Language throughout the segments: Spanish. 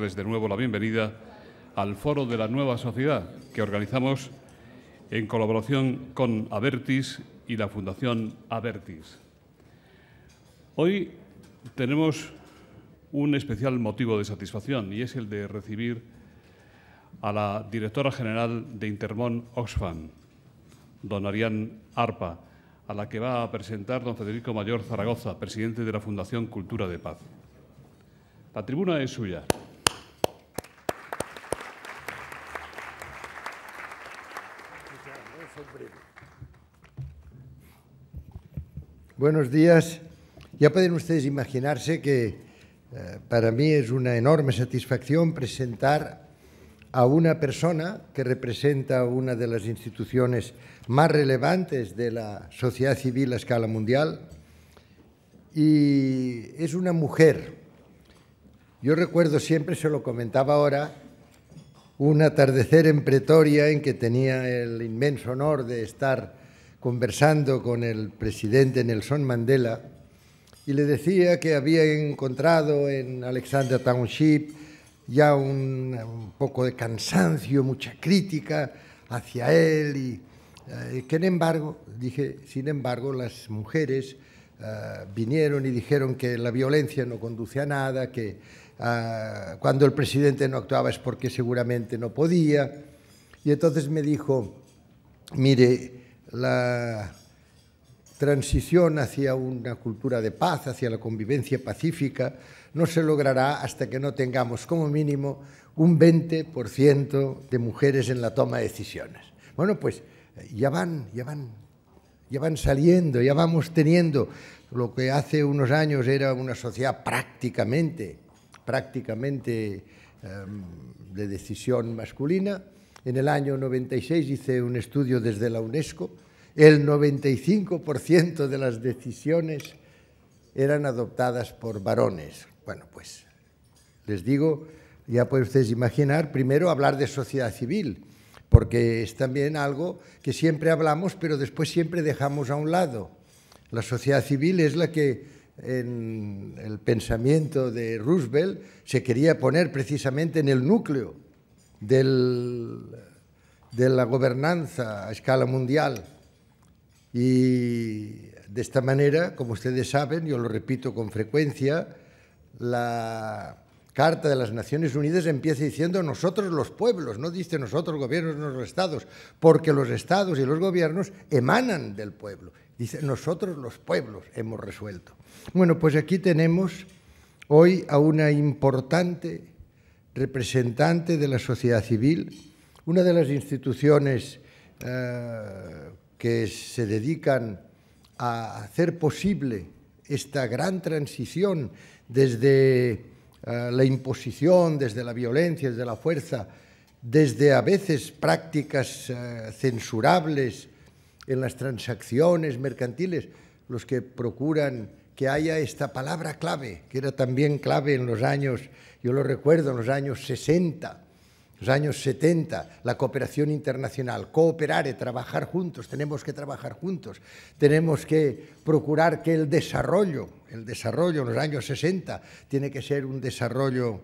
darles de nuevo la bienvenida al Foro de la Nueva Sociedad que organizamos en colaboración con Abertis y la Fundación Abertis. Hoy tenemos un especial motivo de satisfacción y es el de recibir a la directora general de Intermón Oxfam, don Arián Arpa, a la que va a presentar don Federico Mayor Zaragoza, presidente de la Fundación Cultura de Paz. La tribuna es suya. Buenos días. Ya pueden ustedes imaginarse que para mí es una enorme satisfacción presentar a una persona que representa una de las instituciones más relevantes de la sociedad civil a escala mundial, y es una mujer. Yo recuerdo siempre, se lo comentaba ahora, un atardecer en Pretoria en que tenía el inmenso honor de estar conversando con el presidente Nelson Mandela, y le decía que había encontrado en Alexandra Township ya un poco de cansancio, mucha crítica hacia él, y que sin embargo, las mujeres vinieron y dijeron que la violencia no conduce a nada, que cuando el presidente no actuaba es porque seguramente no podía. Y entonces me dijo, mire, la transición hacia una cultura de paz, hacia la convivencia pacífica, no se logrará hasta que no tengamos como mínimo un 20% de mujeres en la toma de decisiones. Bueno, pues ya van saliendo, ya vamos teniendo lo que hace unos años era una sociedad prácticamente de decisión masculina. En el año 96 hice un estudio desde la UNESCO. El 95% de las decisiones eran adoptadas por varones. Bueno, pues les digo, ya pueden ustedes imaginar, primero hablar de sociedad civil, porque es también algo que siempre hablamos, pero después siempre dejamos a un lado. La sociedad civil es la que en el pensamiento de Roosevelt se quería poner precisamente en el núcleo de la gobernanza a escala mundial. Y de esta manera, como ustedes saben, yo lo repito con frecuencia, la Carta de las Naciones Unidas empieza diciendo nosotros los pueblos, no dice nosotros gobiernos, no los estados, porque los estados y los gobiernos emanan del pueblo. Dice nosotros los pueblos hemos resuelto. Bueno, pues aquí tenemos hoy a una importante representante de la sociedad civil, una de las instituciones que se dedican a hacer posible esta gran transición desde la imposición, desde la violencia, desde la fuerza, desde a veces prácticas censurables en las transacciones mercantiles, los que procuran que haya esta palabra clave, que era también clave en los años, yo lo recuerdo, en los años 60, los años 70, la cooperación internacional, cooperare, trabajar juntos, tenemos que trabajar juntos, tenemos que procurar que el desarrollo en los años 60 tiene que ser un desarrollo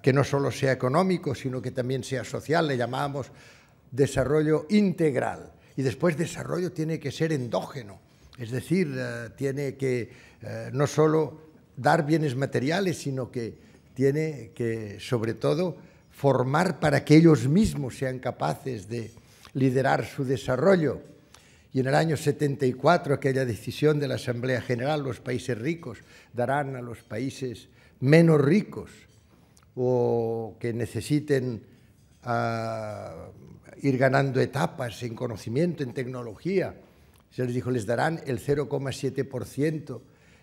que no solo sea económico, sino que también sea social, le llamábamos desarrollo integral. Y después desarrollo tiene que ser endógeno, es decir, tiene que no solo dar bienes materiales, sino que tiene que, sobre todo, formar para que ellos mismos sean capaces de liderar su desarrollo. Y en el año 74, aquella decisión de la Asamblea General, los países ricos darán a los países menos ricos o que necesiten ir ganando etapas en conocimiento, en tecnología. Se les dijo, les darán el 0,7%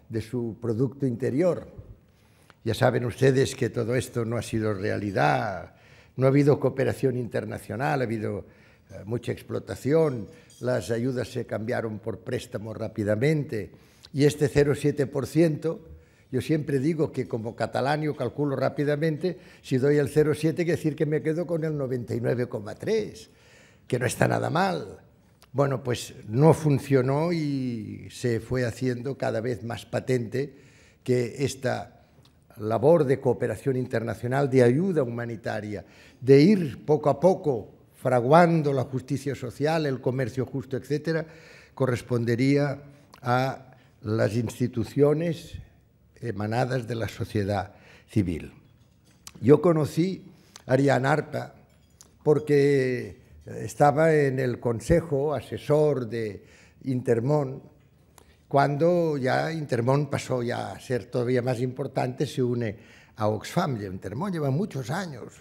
de su Producto Interior. Ya saben ustedes que todo esto no ha sido realidad, no ha habido cooperación internacional, ha habido mucha explotación, las ayudas se cambiaron por préstamos rápidamente, y este 0,7%, yo siempre digo que como catalán yo calculo rápidamente, si doy el 0,7 quiere decir que me quedo con el 99,3%, que no está nada mal. Bueno, pues no funcionó y se fue haciendo cada vez más patente que esta labor de cooperación internacional, de ayuda humanitaria, de ir poco a poco fraguando la justicia social, el comercio justo, etcétera, correspondería a las instituciones emanadas de la sociedad civil. Yo conocí a Ariane Arpa porque estaba en el consejo asesor de Intermón, cuando ya Intermón pasó ya a ser todavía más importante, se une a Oxfam. Intermón lleva muchos años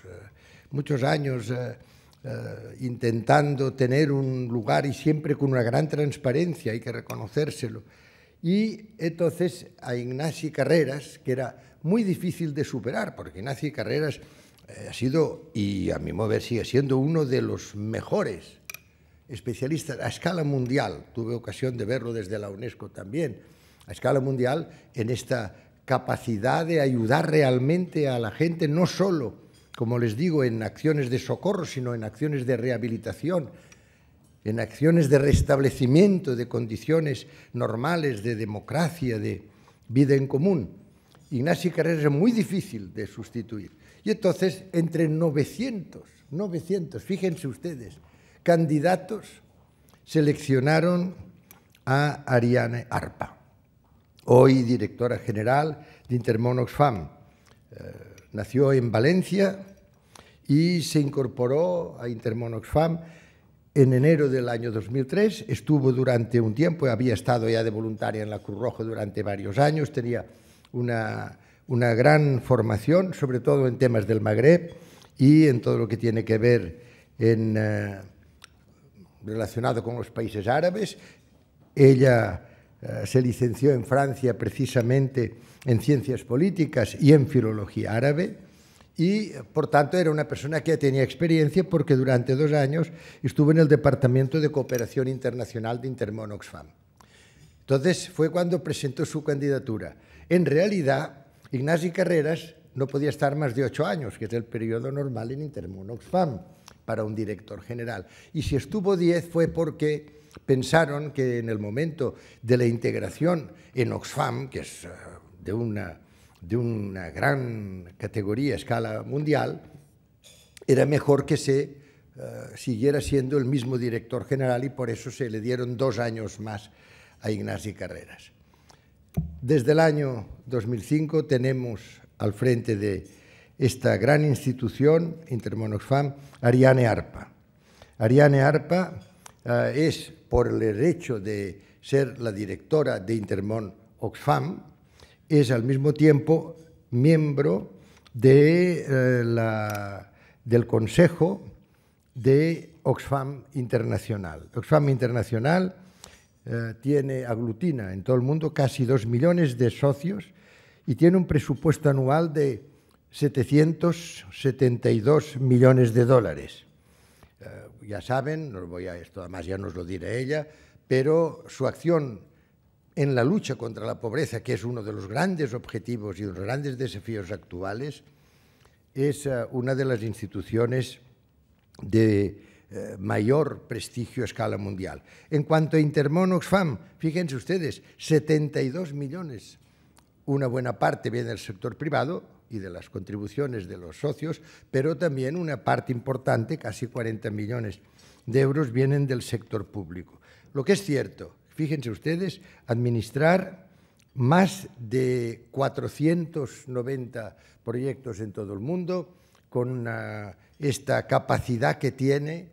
intentando tener un lugar y siempre con una gran transparencia, hay que reconocérselo. Y entonces a Ignasi Carreras, que era muy difícil de superar, porque Ignasi Carreras ha sido, y a mi modo de ver sigue siendo, uno de los mejores especialistas a escala mundial. Tuve ocasión de verlo desde la UNESCO también, a escala mundial, en esta capacidad de ayudar realmente a la gente, no solo, como les digo, en acciones de socorro, sino en acciones de rehabilitación, en acciones de restablecimiento de condiciones normales, de democracia, de vida en común. Ignasi Carreras es muy difícil de sustituir. Y entonces, entre 900, fíjense ustedes, candidatos, seleccionaron a Ariane Arpa, hoy directora general de Intermón Oxfam. Nació en Valencia y se incorporó a Intermón Oxfam en enero del año 2003, estuvo durante un tiempo, había estado ya de voluntaria en la Cruz Roja durante varios años, tenía una gran formación, sobre todo en temas del Magreb y en todo lo que tiene que ver relacionado con los países árabes. Ella se licenció en Francia precisamente en Ciencias Políticas y en Filología Árabe, y, por tanto, era una persona que ya tenía experiencia porque durante 2 años estuvo en el Departamento de Cooperación Internacional de Intermón Oxfam. Entonces, fue cuando presentó su candidatura. En realidad, Ignasi Carreras no podía estar más de 8 años, que es el periodo normal en Intermón Oxfam para un director general. Y si estuvo 10 fue porque pensaron que en el momento de la integración en Oxfam, que es de una gran categoría a escala mundial, era mejor que se siguiera siendo el mismo director general, y por eso se le dieron 2 años más a Ignasi Carreras. Desde el año 2005 tenemos al frente de esta gran institución, Intermón Oxfam, Ariane Arpa. Ariane Arpa es, por el hecho de ser la directora de Intermón Oxfam, es al mismo tiempo miembro del Consejo de Oxfam Internacional. Oxfam Internacional aglutina en todo el mundo casi 2 millones de socios y tiene un presupuesto anual de 772 millones de dólares. Ya saben, no voy a esto, además ya nos lo dirá ella, pero su acción en la lucha contra la pobreza, que es uno de los grandes objetivos y de los grandes desafíos actuales, es una de las instituciones de mayor prestigio a escala mundial. En cuanto a Intermón Oxfam, fíjense ustedes, 72 millones, una buena parte viene del sector privado y de las contribuciones de los socios, pero también una parte importante, casi 40 millones de euros, vienen del sector público. Lo que es cierto, fíjense ustedes, administrar más de 490 proyectos en todo el mundo, con esta capacidad que tiene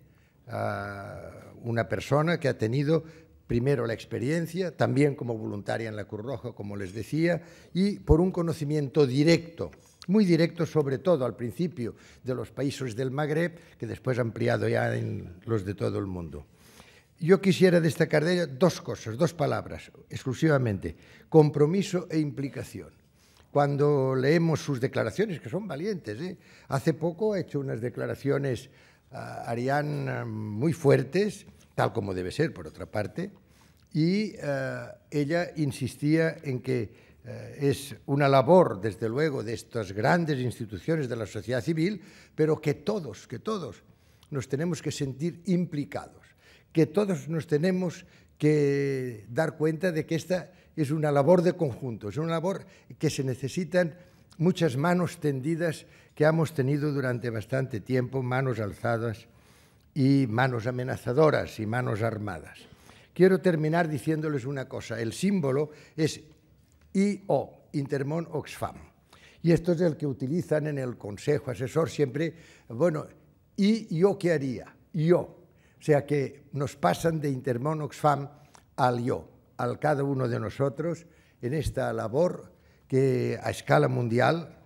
una persona que ha tenido primero la experiencia, también como voluntaria en la Cruz Roja, como les decía, y por un conocimiento directo, muy directo, sobre todo al principio de los países del Magreb, que después ha ampliado ya en los de todo el mundo. Yo quisiera destacar de ella 2 cosas, 2 palabras, exclusivamente: compromiso e implicación. Cuando leemos sus declaraciones, que son valientes, hace poco ha hecho unas declaraciones Ariane muy fuertes, tal como debe ser, por otra parte, y ella insistía en que es una labor, desde luego, de estas grandes instituciones de la sociedad civil, pero que todos nos tenemos que sentir implicados, que todos nos tenemos que dar cuenta de que esta es una labor de conjunto, es una labor que se necesitan muchas manos tendidas que hemos tenido durante bastante tiempo, manos alzadas y manos amenazadoras y manos armadas. Quiero terminar diciéndoles una cosa. El símbolo es IO, Intermón Oxfam. Y esto es el que utilizan en el Consejo Asesor siempre. Bueno, ¿y yo qué haría? Yo. O sea que nos pasan de Intermón Oxfam al yo, al cada uno de nosotros, en esta labor que a escala mundial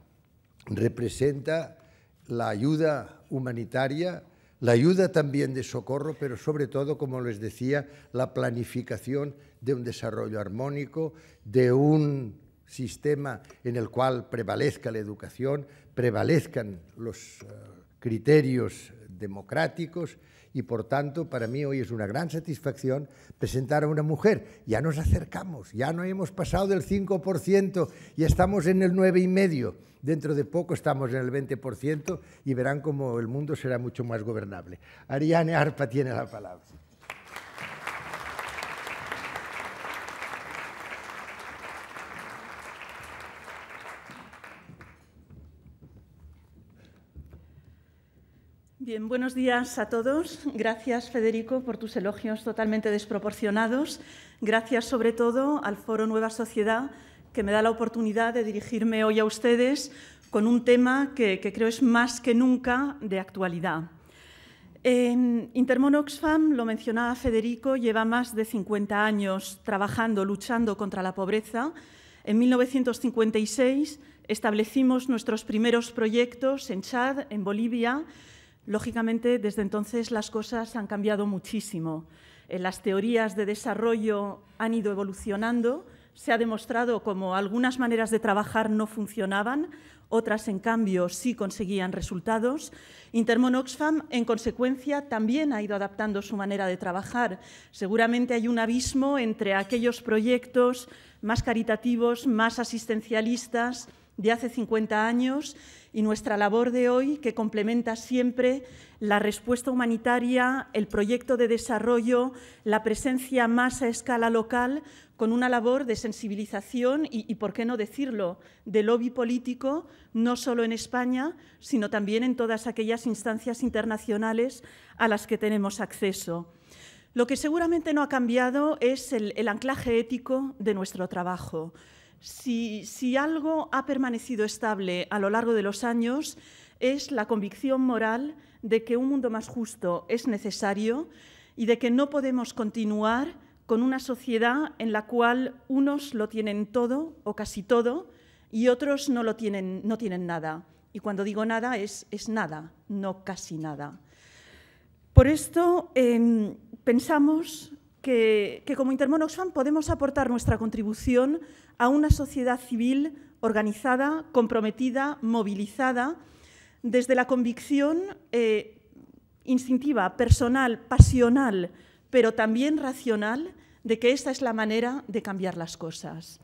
representa la ayuda humanitaria, la ayuda también de socorro, pero sobre todo, como les decía, la planificación de un desarrollo armónico, de un sistema en el cual prevalezca la educación, prevalezcan los criterios democráticos y, por tanto, para mí hoy es una gran satisfacción presentar a una mujer. Ya nos acercamos, ya no hemos pasado del 5%, ya estamos en el 9,5%. Dentro de poco estamos en el 20% y verán cómo el mundo será mucho más gobernable. Ariane Arpa tiene la palabra. Bien, buenos días a todos. Gracias, Federico, por tus elogios totalmente desproporcionados. Gracias, sobre todo, al Foro Nueva Sociedad, que me da la oportunidad de dirigirme hoy a ustedes con un tema que creo es más que nunca de actualidad. Intermón Oxfam, lo mencionaba Federico, lleva más de 50 años trabajando, luchando contra la pobreza. En 1956 establecimos nuestros primeros proyectos en Chad, en Bolivia. Lógicamente, desde entonces las cosas han cambiado muchísimo. Las teorías de desarrollo han ido evolucionando. Se ha demostrado cómo algunas maneras de trabajar no funcionaban, otras, en cambio, sí conseguían resultados. Intermón Oxfam, en consecuencia, también ha ido adaptando su manera de trabajar. Seguramente hay un abismo entre aquellos proyectos más caritativos, más asistencialistas de hace 50 años y nuestra labor de hoy, que complementa siempre la respuesta humanitaria, el proyecto de desarrollo, la presencia más a escala local, con una labor de sensibilización y, por qué no decirlo, de lobby político, no solo en España, sino también en todas aquellas instancias internacionales a las que tenemos acceso. Lo que seguramente no ha cambiado es el anclaje ético de nuestro trabajo. Si algo ha permanecido estable a lo largo de los años es la convicción moral de que un mundo más justo es necesario y de que no podemos continuar con una sociedad en la cual unos lo tienen todo o casi todo y otros no tienen nada. Y cuando digo nada es nada, no casi nada. Por esto pensamos que como Intermón Oxfam podemos aportar nuestra contribución a una sociedad civil organizada, comprometida, movilizada, desde la convicción instintiva, personal, pasional, pero también racional, de que esta es la manera de cambiar las cosas.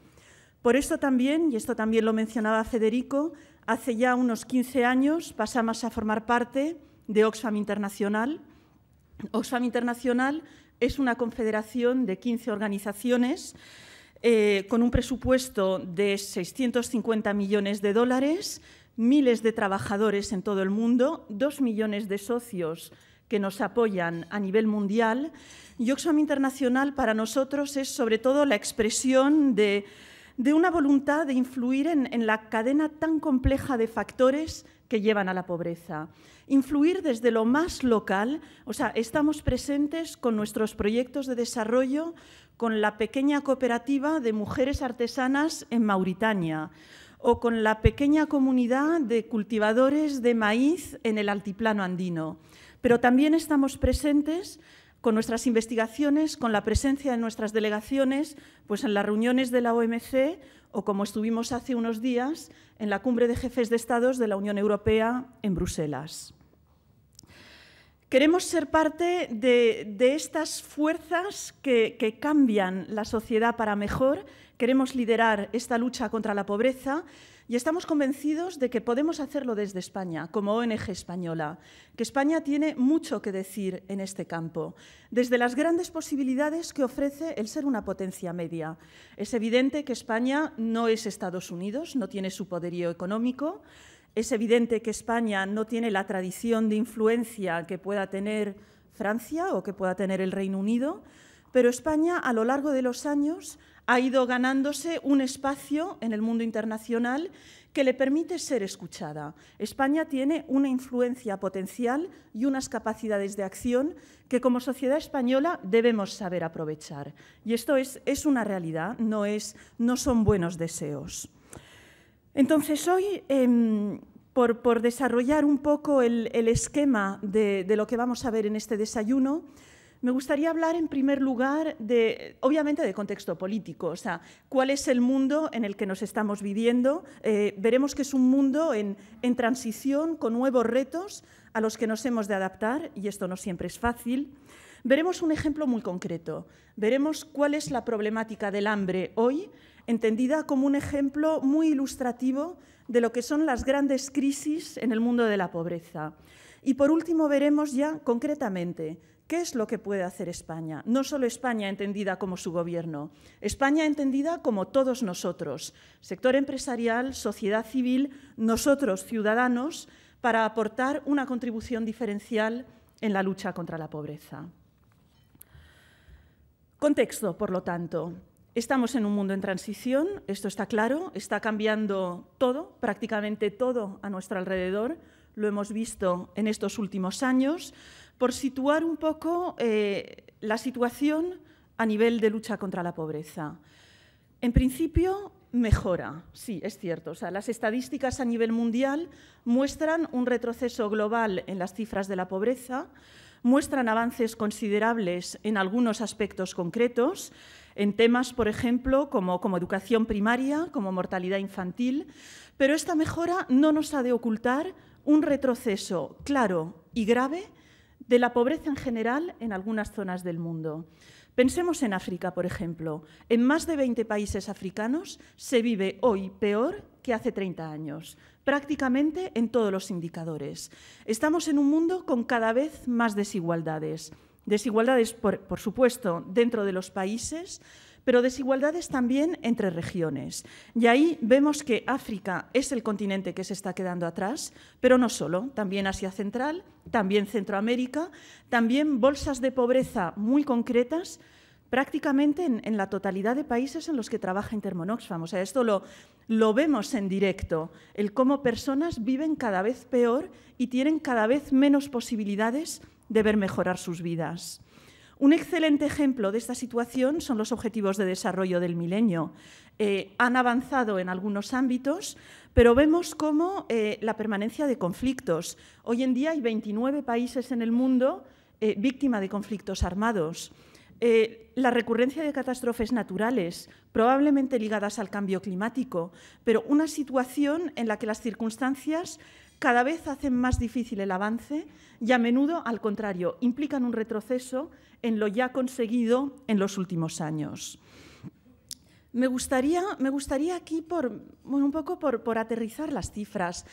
Por esto también, y esto también lo mencionaba Federico, hace ya unos 15 años pasamos a formar parte de Oxfam Internacional. Oxfam Internacional es una confederación de 15 organizaciones con un presupuesto de 650 millones de dólares, miles de trabajadores en todo el mundo, 2 millones de socios que nos apoyan a nivel mundial. Y Oxfam Internacional para nosotros es sobre todo la expresión de una voluntad de influir en la cadena tan compleja de factores que llevan a la pobreza. Influir desde lo más local, o sea, estamos presentes con nuestros proyectos de desarrollo, con la pequeña cooperativa de mujeres artesanas en Mauritania o con la pequeña comunidad de cultivadores de maíz en el altiplano andino. Pero también estamos presentes con nuestras investigaciones, con la presencia de nuestras delegaciones, pues en las reuniones de la OMC o como estuvimos hace unos días en la Cumbre de Jefes de Estados de la Unión Europea en Bruselas. Queremos ser parte de estas fuerzas que cambian la sociedad para mejor. Queremos liderar esta lucha contra la pobreza Y estamos convencidos de que podemos hacerlo desde España, como ONG española, que España tiene mucho que decir en este campo, desde las grandes posibilidades que ofrece el ser una potencia media. Es evidente que España no es Estados Unidos, no tiene su poderío económico. Es evidente que España no tiene la tradición de influencia que pueda tener Francia o que pueda tener el Reino Unido, pero España, a lo largo de los años, ha ido ganándose un espacio en el mundo internacional que le permite ser escuchada. España tiene una influencia potencial y unas capacidades de acción que como sociedad española debemos saber aprovechar. Y esto es una realidad, no son buenos deseos. Entonces, hoy, por desarrollar un poco el esquema de lo que vamos a ver en este desayuno, me gustaría hablar en primer lugar, obviamente, de contexto político, o sea, cuál es el mundo en el que nos estamos viviendo. Veremos que es un mundo en transición, con nuevos retos a los que nos hemos de adaptar, y esto no siempre es fácil. Veremos un ejemplo muy concreto. Veremos cuál es la problemática del hambre hoy, entendida como un ejemplo muy ilustrativo de lo que son las grandes crisis en el mundo de la pobreza. Y por último veremos ya concretamente qué es lo que puede hacer España. No solo España entendida como su gobierno, España entendida como todos nosotros, sector empresarial, sociedad civil, nosotros ciudadanos, para aportar una contribución diferencial en la lucha contra la pobreza. Contexto, por lo tanto. Estamos en un mundo en transición, esto está claro, está cambiando todo, prácticamente todo a nuestro alrededor, lo hemos visto en estos últimos años. Por situar un poco la situación a nivel de lucha contra la pobreza. En principio, mejora, sí, es cierto. O sea, las estadísticas a nivel mundial muestran un retroceso global en las cifras de la pobreza, muestran avances considerables en algunos aspectos concretos, en temas, por ejemplo, como educación primaria, como mortalidad infantil, pero esta mejora no nos ha de ocultar un retroceso claro y grave de la pobreza en general en algunas zonas del mundo. Pensemos en África, por ejemplo. En más de 20 países africanos se vive hoy peor que hace 30 años, prácticamente en todos los indicadores. Estamos en un mundo con cada vez más desigualdades. Desigualdades, por supuesto, dentro de los países, pero desigualdades también entre regiones. Y ahí vemos que África es el continente que se está quedando atrás, pero no solo, también Asia Central, también Centroamérica, también bolsas de pobreza muy concretas, prácticamente en la totalidad de países en los que trabaja Intermon Oxfam. O sea, esto lo vemos en directo, el cómo personas viven cada vez peor y tienen cada vez menos posibilidades de ver mejorar sus vidas. Un excelente ejemplo de esta situación son los Objetivos de Desarrollo del Milenio. Han avanzado en algunos ámbitos, pero vemos cómo la permanencia de conflictos. Hoy en día hay 29 países en el mundo víctimas de conflictos armados. La recurrencia de catástrofes naturales, probablemente ligadas al cambio climático, pero una situación en la que las circunstancias cada vez hacen más difícil el avance y a menudo, al contrario, implican un retroceso en lo ya conseguido en los últimos años. Me gustaría aquí un poco por aterrizar las cifras.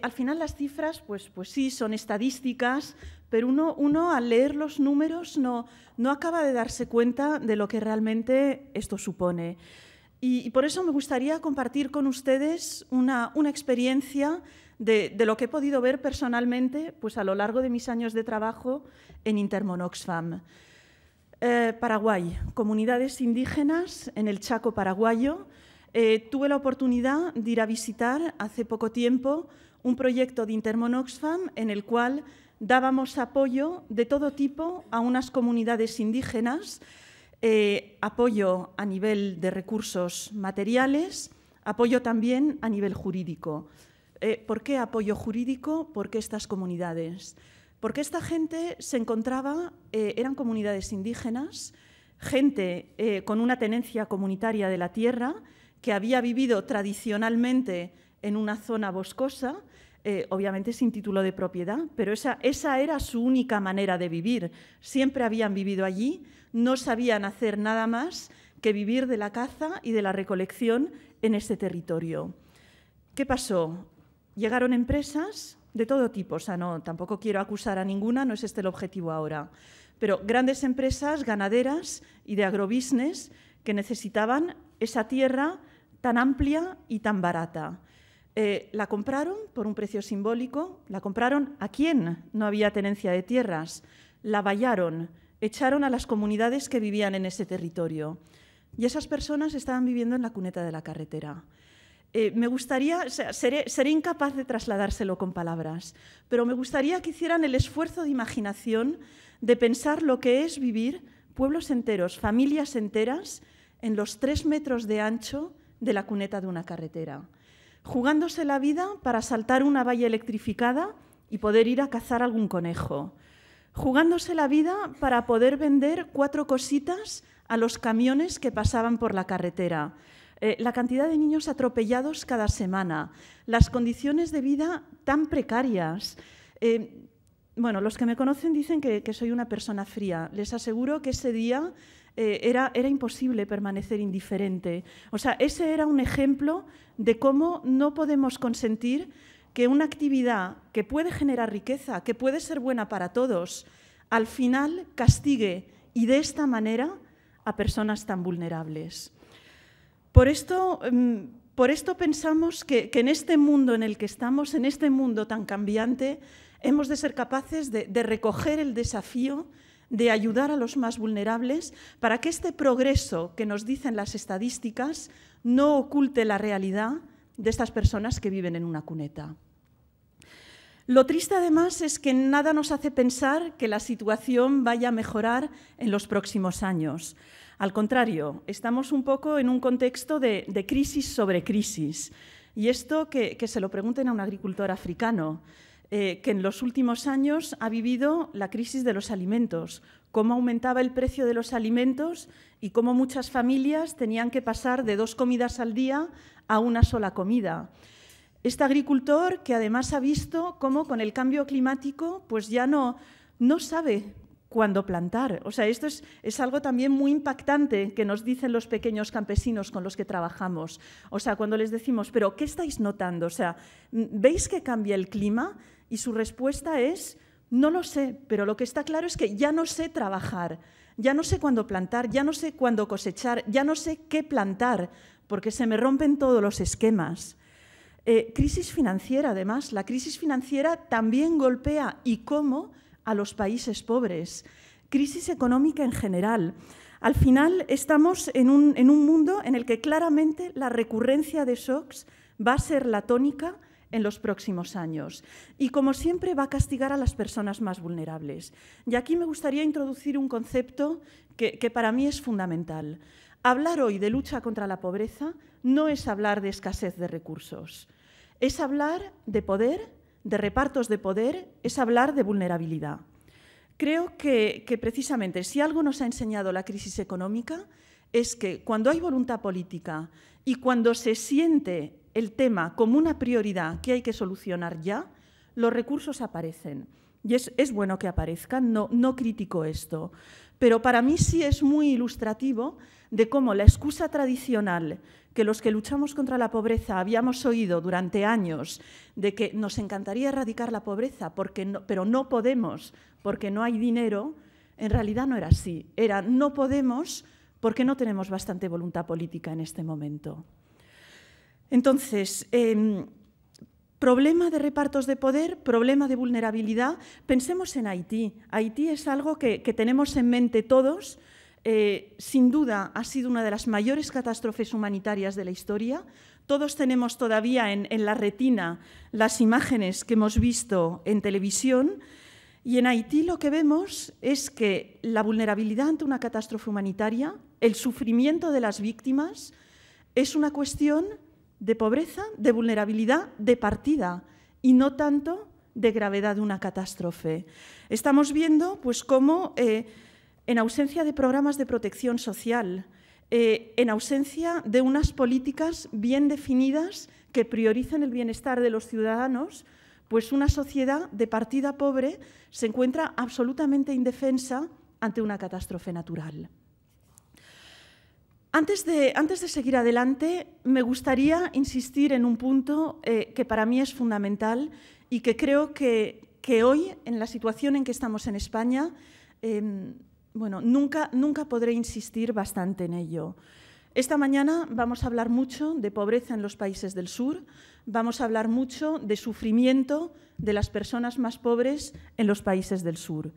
Al final las cifras, pues sí, son estadísticas, pero uno al leer los números no acaba de darse cuenta de lo que realmente esto supone. Y por eso me gustaría compartir con ustedes una experiencia de lo que he podido ver personalmente pues a lo largo de mis años de trabajo en Intermon Oxfam. Paraguay, comunidades indígenas en el Chaco paraguayo. Tuve la oportunidad de ir a visitar hace poco tiempo un proyecto de Intermon Oxfam en el cual dábamos apoyo de todo tipo a unas comunidades indígenas, apoyo a nivel de recursos materiales, apoyo también a nivel jurídico. ¿Por qué apoyo jurídico? ¿Por qué estas comunidades? Porque esta gente se encontraba, eran comunidades indígenas, gente con una tenencia comunitaria de la tierra, que había vivido tradicionalmente en una zona boscosa, obviamente sin título de propiedad, pero esa era su única manera de vivir. Siempre habían vivido allí, no sabían hacer nada más que vivir de la caza y de la recolección en ese territorio. ¿Qué pasó? Llegaron empresas de todo tipo, o sea, tampoco quiero acusar a ninguna, no es este el objetivo ahora, pero grandes empresas ganaderas y de agrobusiness que necesitaban esa tierra tan amplia y tan barata. La compraron por un precio simbólico, la compraron a quién no había tenencia de tierras, la vallaron, echaron a las comunidades que vivían en ese territorio y esas personas estaban viviendo en la cuneta de la carretera. Me gustaría, seré incapaz de trasladárselo con palabras, pero me gustaría que hicieran el esfuerzo de imaginación de pensar lo que es vivir pueblos enteros, familias enteras, en los 3 metros de ancho de la cuneta de una carretera, jugándose la vida para saltar una valla electrificada y poder ir a cazar algún conejo, jugándose la vida para poder vender 4 cositas a los camiones que pasaban por la carretera, la cantidad de niños atropellados cada semana, las condiciones de vida tan precarias. Bueno, los que me conocen dicen que soy una persona fría. Les aseguro que ese día era imposible permanecer indiferente. O sea, ese era un ejemplo de cómo no podemos consentir que una actividad que puede generar riqueza, que puede ser buena para todos, al final castigue y de esta manera a personas tan vulnerables. Por esto pensamos que en este mundo en el que estamos, en este mundo tan cambiante, hemos de ser capaces de recoger el desafío de ayudar a los más vulnerables para que este progreso que nos dicen las estadísticas no oculte la realidad de estas personas que viven en una cuneta. Lo triste, además, es que nada nos hace pensar que la situación vaya a mejorar en los próximos años. Al contrario, estamos un poco en un contexto de crisis sobre crisis. Y esto que se lo pregunten a un agricultor africano, que en los últimos años ha vivido la crisis de los alimentos, cómo aumentaba el precio de los alimentos y cómo muchas familias tenían que pasar de 2 comidas al día a una sola comida. Este agricultor que además ha visto cómo con el cambio climático pues ya no sabe cuándo plantar. O sea, esto es algo también muy impactante que nos dicen los pequeños campesinos con los que trabajamos. O sea, cuando les decimos, ¿pero qué estáis notando? O sea, ¿veis que cambia el clima? Y su respuesta es, no lo sé, pero lo que está claro es que ya no sé trabajar, ya no sé cuándo plantar, ya no sé cuándo cosechar, ya no sé qué plantar, porque se me rompen todos los esquemas. Crisis financiera, además. La crisis financiera también golpea, y cómo, a los países pobres. Crisis económica en general. Al final estamos en un mundo en el que claramente la recurrencia de shocks va a ser la tónica en los próximos años. Y, como siempre, va a castigar a las personas más vulnerables. Y aquí me gustaría introducir un concepto que para mí es fundamental. Hablar hoy de lucha contra la pobreza no es hablar de escasez de recursos. Es hablar de poder, de repartos de poder, es hablar de vulnerabilidad. Creo que precisamente si algo nos ha enseñado la crisis económica es que cuando hay voluntad política y cuando se siente el tema como una prioridad que hay que solucionar ya, los recursos aparecen. Y es bueno que aparezcan, no critico esto, pero para mí sí es muy ilustrativo de cómo la excusa tradicional que los que luchamos contra la pobreza habíamos oído durante años, de que nos encantaría erradicar la pobreza, pero no podemos porque no hay dinero, en realidad no era así. Era no podemos porque no tenemos bastante voluntad política en este momento. Entonces, problema de repartos de poder, problema de vulnerabilidad. Pensemos en Haití. Haití es algo que tenemos en mente todos. Sin duda ha sido una de las mayores catástrofes humanitarias de la historia. Todos tenemos todavía en la retina las imágenes que hemos visto en televisión. Y en Haití lo que vemos es que la vulnerabilidad ante una catástrofe humanitaria, el sufrimiento de las víctimas, es una cuestión de pobreza, de vulnerabilidad, de partida, y no tanto de gravedad de una catástrofe. Estamos viendo pues, cómo en ausencia de programas de protección social, en ausencia de unas políticas bien definidas que prioricen el bienestar de los ciudadanos, pues una sociedad de partida pobre se encuentra absolutamente indefensa ante una catástrofe natural. Antes de seguir adelante, me gustaría insistir en un punto que para mí es fundamental y que creo que hoy, en la situación en que estamos en España, bueno, nunca podré insistir bastante en ello. Esta mañana vamos a hablar mucho de pobreza en los países del sur, vamos a hablar mucho de sufrimiento de las personas más pobres en los países del sur.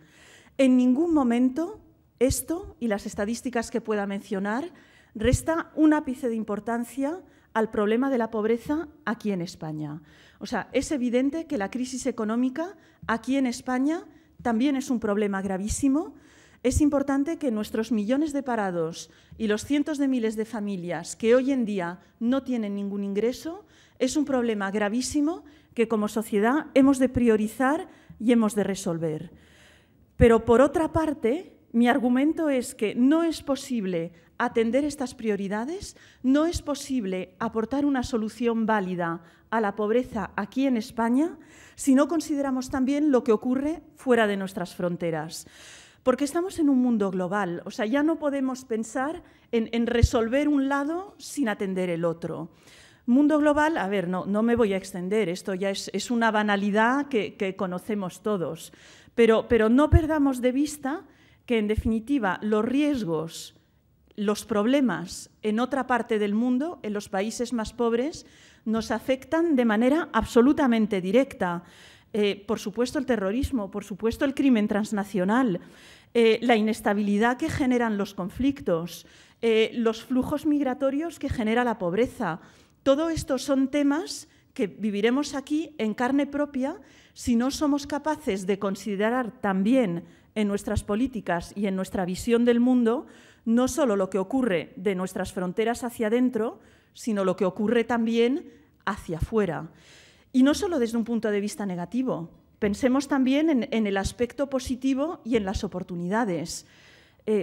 En ningún momento esto y las estadísticas que pueda mencionar resta un ápice de importancia al problema de la pobreza aquí en España. O sea, es evidente que la crisis económica aquí en España también es un problema gravísimo. Es importante que nuestros millones de parados y los cientos de miles de familias que hoy en día no tienen ningún ingreso es un problema gravísimo que como sociedad hemos de priorizar y hemos de resolver. Pero por otra parte, mi argumento es que no es posible atender estas prioridades, no es posible aportar una solución válida a la pobreza aquí en España si no consideramos también lo que ocurre fuera de nuestras fronteras. Porque estamos en un mundo global, o sea, ya no podemos pensar en resolver un lado sin atender el otro. Mundo global, a ver, no me voy a extender, esto ya es una banalidad que conocemos todos, pero no perdamos de vista que, en definitiva, los riesgos, los problemas en otra parte del mundo, en los países más pobres, nos afectan de manera absolutamente directa. Por supuesto, el terrorismo, por supuesto, el crimen transnacional, la inestabilidad que generan los conflictos, los flujos migratorios que genera la pobreza. Todo esto son temas que viviremos aquí en carne propia si no somos capaces de considerar también en nuestras políticas y en nuestra visión del mundo no solo lo que ocurre de nuestras fronteras hacia adentro, sino lo que ocurre también hacia afuera. Y no solo desde un punto de vista negativo. Pensemos también en el aspecto positivo y en las oportunidades.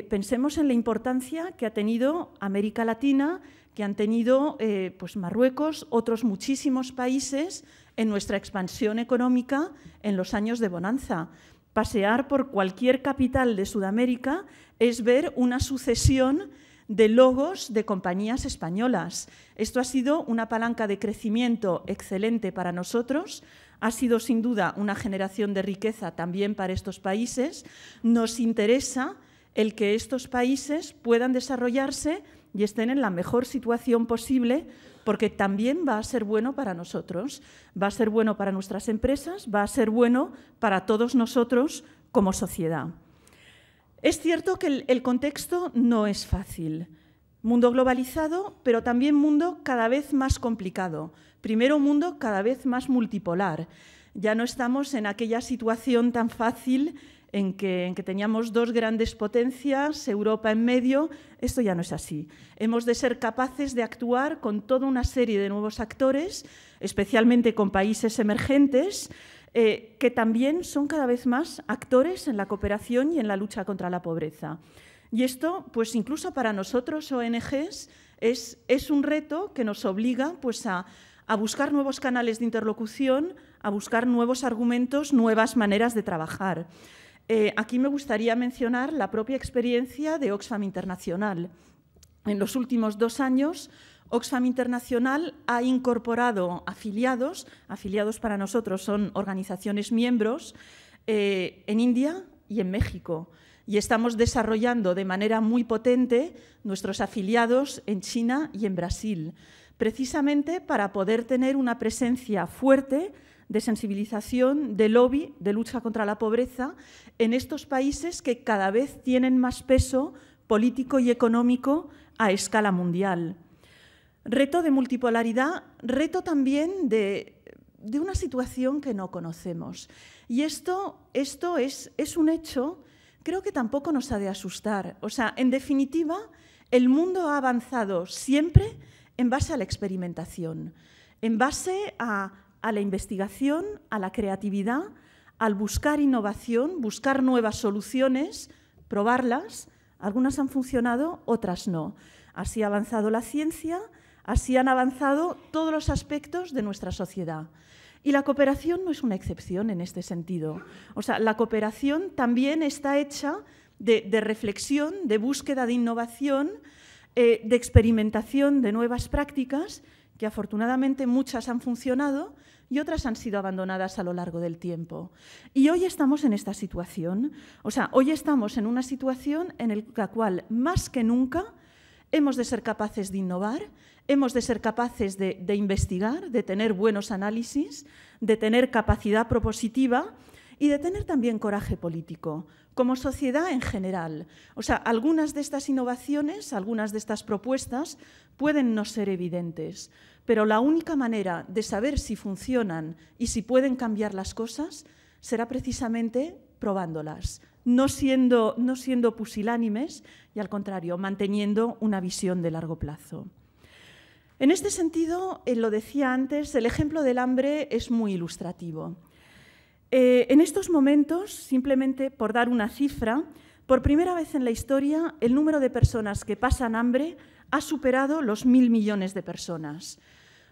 Pensemos en la importancia que ha tenido América Latina, que han tenido pues Marruecos, otros muchísimos países en nuestra expansión económica en los años de bonanza. Pasear por cualquier capital de Sudamérica es ver una sucesión de logos de compañías españolas. Esto ha sido una palanca de crecimiento excelente para nosotros, ha sido sin duda una generación de riqueza también para estos países. Nos interesa el que estos países puedan desarrollarse y estén en la mejor situación posible, porque también va a ser bueno para nosotros, va a ser bueno para nuestras empresas, va a ser bueno para todos nosotros como sociedad. Es cierto que el contexto no es fácil. Mundo globalizado, pero también mundo cada vez más complicado. Primero, mundo cada vez más multipolar. Ya no estamos en aquella situación tan fácil en que teníamos dos grandes potencias, Europa en medio. Esto ya no es así. Hemos de ser capaces de actuar con toda una serie de nuevos actores, especialmente con países emergentes, que también son cada vez más actores en la cooperación y en la lucha contra la pobreza. Y esto, pues incluso para nosotros, ONGs, es un reto que nos obliga pues, a buscar nuevos canales de interlocución, a buscar nuevos argumentos, nuevas maneras de trabajar. Aquí me gustaría mencionar la propia experiencia de Oxfam Internacional. En los últimos 2 años, Oxfam Internacional ha incorporado afiliados para nosotros son organizaciones miembros, en India y en México. Y estamos desarrollando de manera muy potente nuestros afiliados en China y en Brasil, precisamente para poder tener una presencia fuerte de sensibilización, de lobby, de lucha contra la pobreza en estos países que cada vez tienen más peso político y económico a escala mundial. Reto de multipolaridad, reto también de una situación que no conocemos. Y esto es un hecho, creo que tampoco nos ha de asustar. O sea, en definitiva, el mundo ha avanzado siempre en base a la experimentación, en base a la investigación, a la creatividad, al buscar innovación, buscar nuevas soluciones, probarlas. Algunas han funcionado, otras no. Así ha avanzado la ciencia, así han avanzado todos los aspectos de nuestra sociedad. Y la cooperación no es una excepción en este sentido. O sea, la cooperación también está hecha de reflexión, de búsqueda de innovación, de experimentación de nuevas prácticas, que afortunadamente muchas han funcionado y otras han sido abandonadas a lo largo del tiempo. Y hoy estamos en esta situación. O sea, hoy estamos en una situación en la cual, más que nunca, hemos de ser capaces de innovar, hemos de ser capaces de investigar, de tener buenos análisis, de tener capacidad propositiva y de tener también coraje político, como sociedad en general. O sea, algunas de estas innovaciones, algunas de estas propuestas pueden no ser evidentes, pero la única manera de saber si funcionan y si pueden cambiar las cosas será precisamente probándolas, no siendo pusilánimes y, al contrario, manteniendo una visión de largo plazo. En este sentido, lo decía antes, el ejemplo del hambre es muy ilustrativo. En estos momentos, simplemente por dar una cifra, por primera vez en la historia, el número de personas que pasan hambre ha superado los 1.000 millones de personas.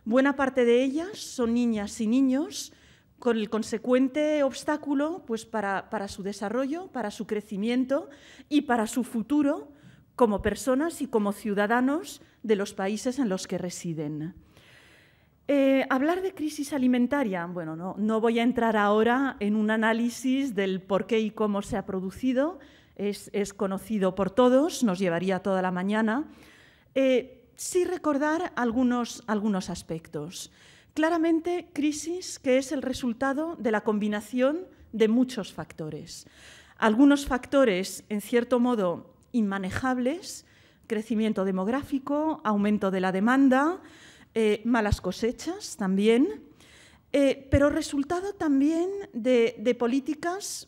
Buena parte de ellas son niñas y niños, con el consecuente obstáculo pues, para su desarrollo, para su crecimiento y para su futuro como personas y como ciudadanos de los países en los que residen. Hablar de crisis alimentaria, bueno, no voy a entrar ahora en un análisis del por qué y cómo se ha producido, es conocido por todos, nos llevaría toda la mañana. Sí recordar algunos aspectos. Claramente, crisis que es el resultado de la combinación de muchos factores. Algunos factores, en cierto modo, inmanejables, crecimiento demográfico, aumento de la demanda, malas cosechas también, pero resultado también de políticas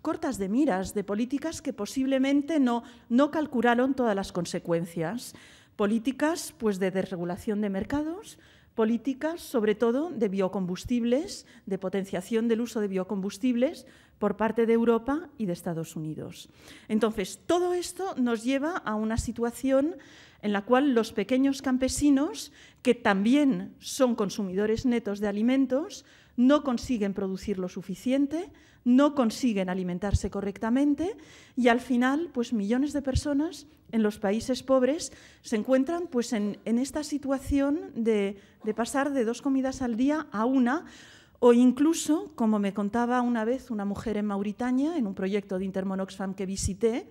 cortas de miras, de políticas que posiblemente no calcularon todas las consecuencias, políticas pues, de desregulación de mercados, políticas sobre todo de biocombustibles, de potenciación del uso de biocombustibles por parte de Europa y de Estados Unidos. Entonces, todo esto nos lleva a una situación en la cual los pequeños campesinos, que también son consumidores netos de alimentos, no consiguen producir lo suficiente, no consiguen alimentarse correctamente y al final pues, millones de personas en los países pobres se encuentran pues, en esta situación de pasar de 2 comidas al día a 1 o incluso, como me contaba una vez una mujer en Mauritania, en un proyecto de Intermon Oxfam que visité,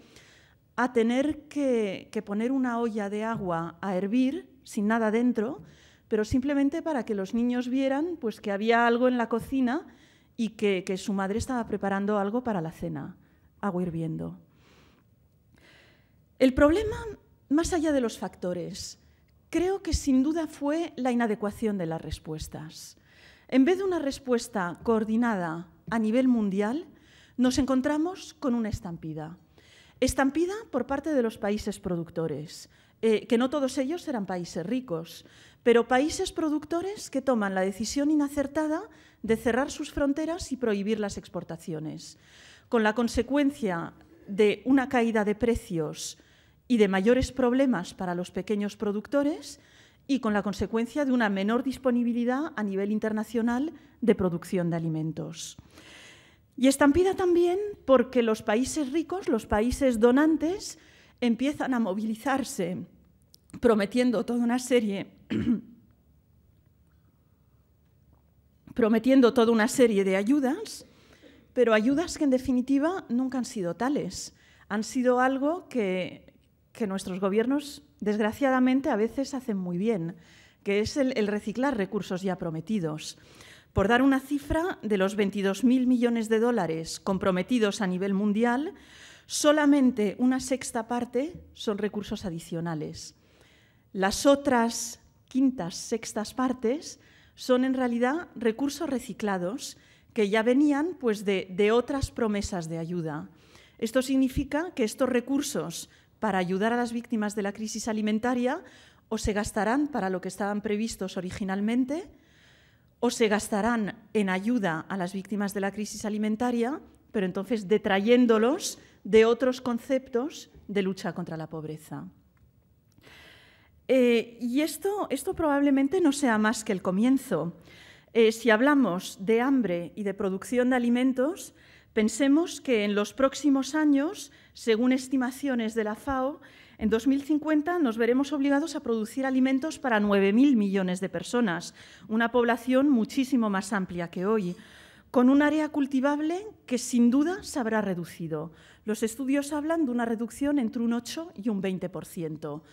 a tener que poner una olla de agua a hervir sin nada dentro, pero simplemente para que los niños vieran pues, que había algo en la cocina y que su madre estaba preparando algo para la cena, agua hirviendo. El problema, más allá de los factores, creo que sin duda fue la inadecuación de las respuestas. En vez de una respuesta coordinada a nivel mundial, nos encontramos con una estampida. Estampida por parte de los países productores, que no todos ellos eran países ricos, pero países productores que toman la decisión inacertada de cerrar sus fronteras y prohibir las exportaciones, con la consecuencia de una caída de precios y de mayores problemas para los pequeños productores y con la consecuencia de una menor disponibilidad a nivel internacional de producción de alimentos. Y estampida también porque los países ricos, los países donantes, empiezan a movilizarse prometiendo toda una serie de ayudas, pero ayudas que en definitiva nunca han sido tales. Han sido algo que nuestros gobiernos, desgraciadamente, a veces hacen muy bien, que es el reciclar recursos ya prometidos. Por dar una cifra, de los 22.000 millones de dólares comprometidos a nivel mundial, solamente una sexta parte son recursos adicionales. Las otras quintas, sextas partes son en realidad recursos reciclados que ya venían pues, de otras promesas de ayuda. Esto significa que estos recursos para ayudar a las víctimas de la crisis alimentaria o se gastarán para lo que estaban previstos originalmente o se gastarán en ayuda a las víctimas de la crisis alimentaria, pero entonces detrayéndolos de otros conceptos de lucha contra la pobreza. Y esto probablemente no sea más que el comienzo. Si hablamos de hambre y de producción de alimentos, pensemos que en los próximos años Según estimaciones de la FAO, en 2050 nos veremos obligados a producir alimentos para 9.000 millones de personas, una población muchísimo más amplia que hoy, con un área cultivable que sin duda se habrá reducido. Los estudios hablan de una reducción entre un 8 y un 20%,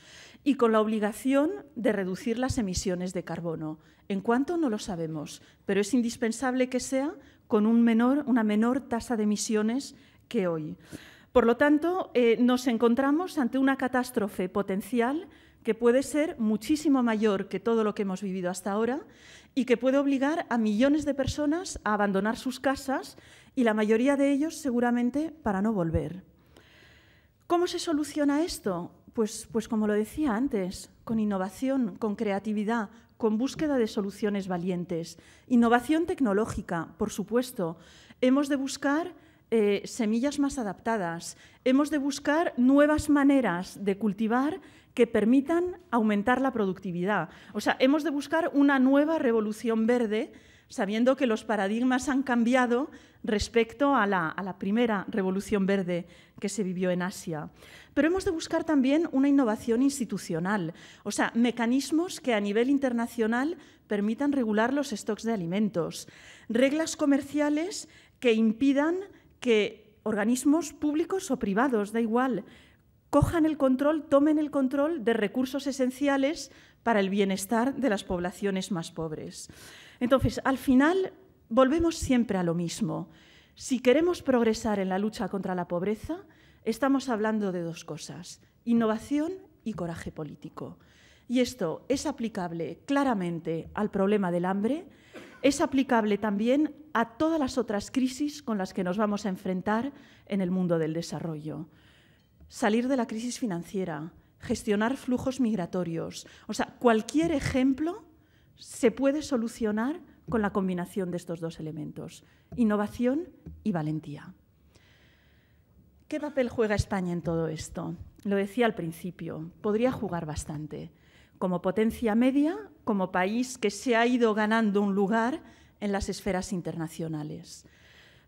y con la obligación de reducir las emisiones de carbono. ¿En cuánto? No lo sabemos, pero es indispensable que sea con una menor tasa de emisiones que hoy. Por lo tanto, nos encontramos ante una catástrofe potencial que puede ser muchísimo mayor que todo lo que hemos vivido hasta ahora y que puede obligar a millones de personas a abandonar sus casas y la mayoría de ellos seguramente para no volver. ¿Cómo se soluciona esto? Pues como lo decía antes, con innovación, con creatividad, con búsqueda de soluciones valientes. Innovación tecnológica, por supuesto. Hemos de buscar semillas más adaptadas. Hemos de buscar nuevas maneras de cultivar que permitan aumentar la productividad. O sea, hemos de buscar una nueva revolución verde, sabiendo que los paradigmas han cambiado respecto a la primera revolución verde que se vivió en Asia. Pero hemos de buscar también una innovación institucional, o sea, mecanismos que a nivel internacional permitan regular los stocks de alimentos, reglas comerciales que impidan que organismos públicos o privados, da igual, cojan el control, tomen el control de recursos esenciales para el bienestar de las poblaciones más pobres. Entonces, al final, volvemos siempre a lo mismo. Si queremos progresar en la lucha contra la pobreza, estamos hablando de dos cosas: innovación y coraje político. Y esto es aplicable claramente al problema del hambre, es aplicable también a todas las otras crisis con las que nos vamos a enfrentar en el mundo del desarrollo. Salir de la crisis financiera, gestionar flujos migratorios, o sea, cualquier ejemplo se puede solucionar con la combinación de estos dos elementos, innovación y valentía. ¿Qué papel juega España en todo esto? Lo decía al principio, podría jugar bastante. Como potencia media, como país que se ha ido ganando un lugar en las esferas internacionales.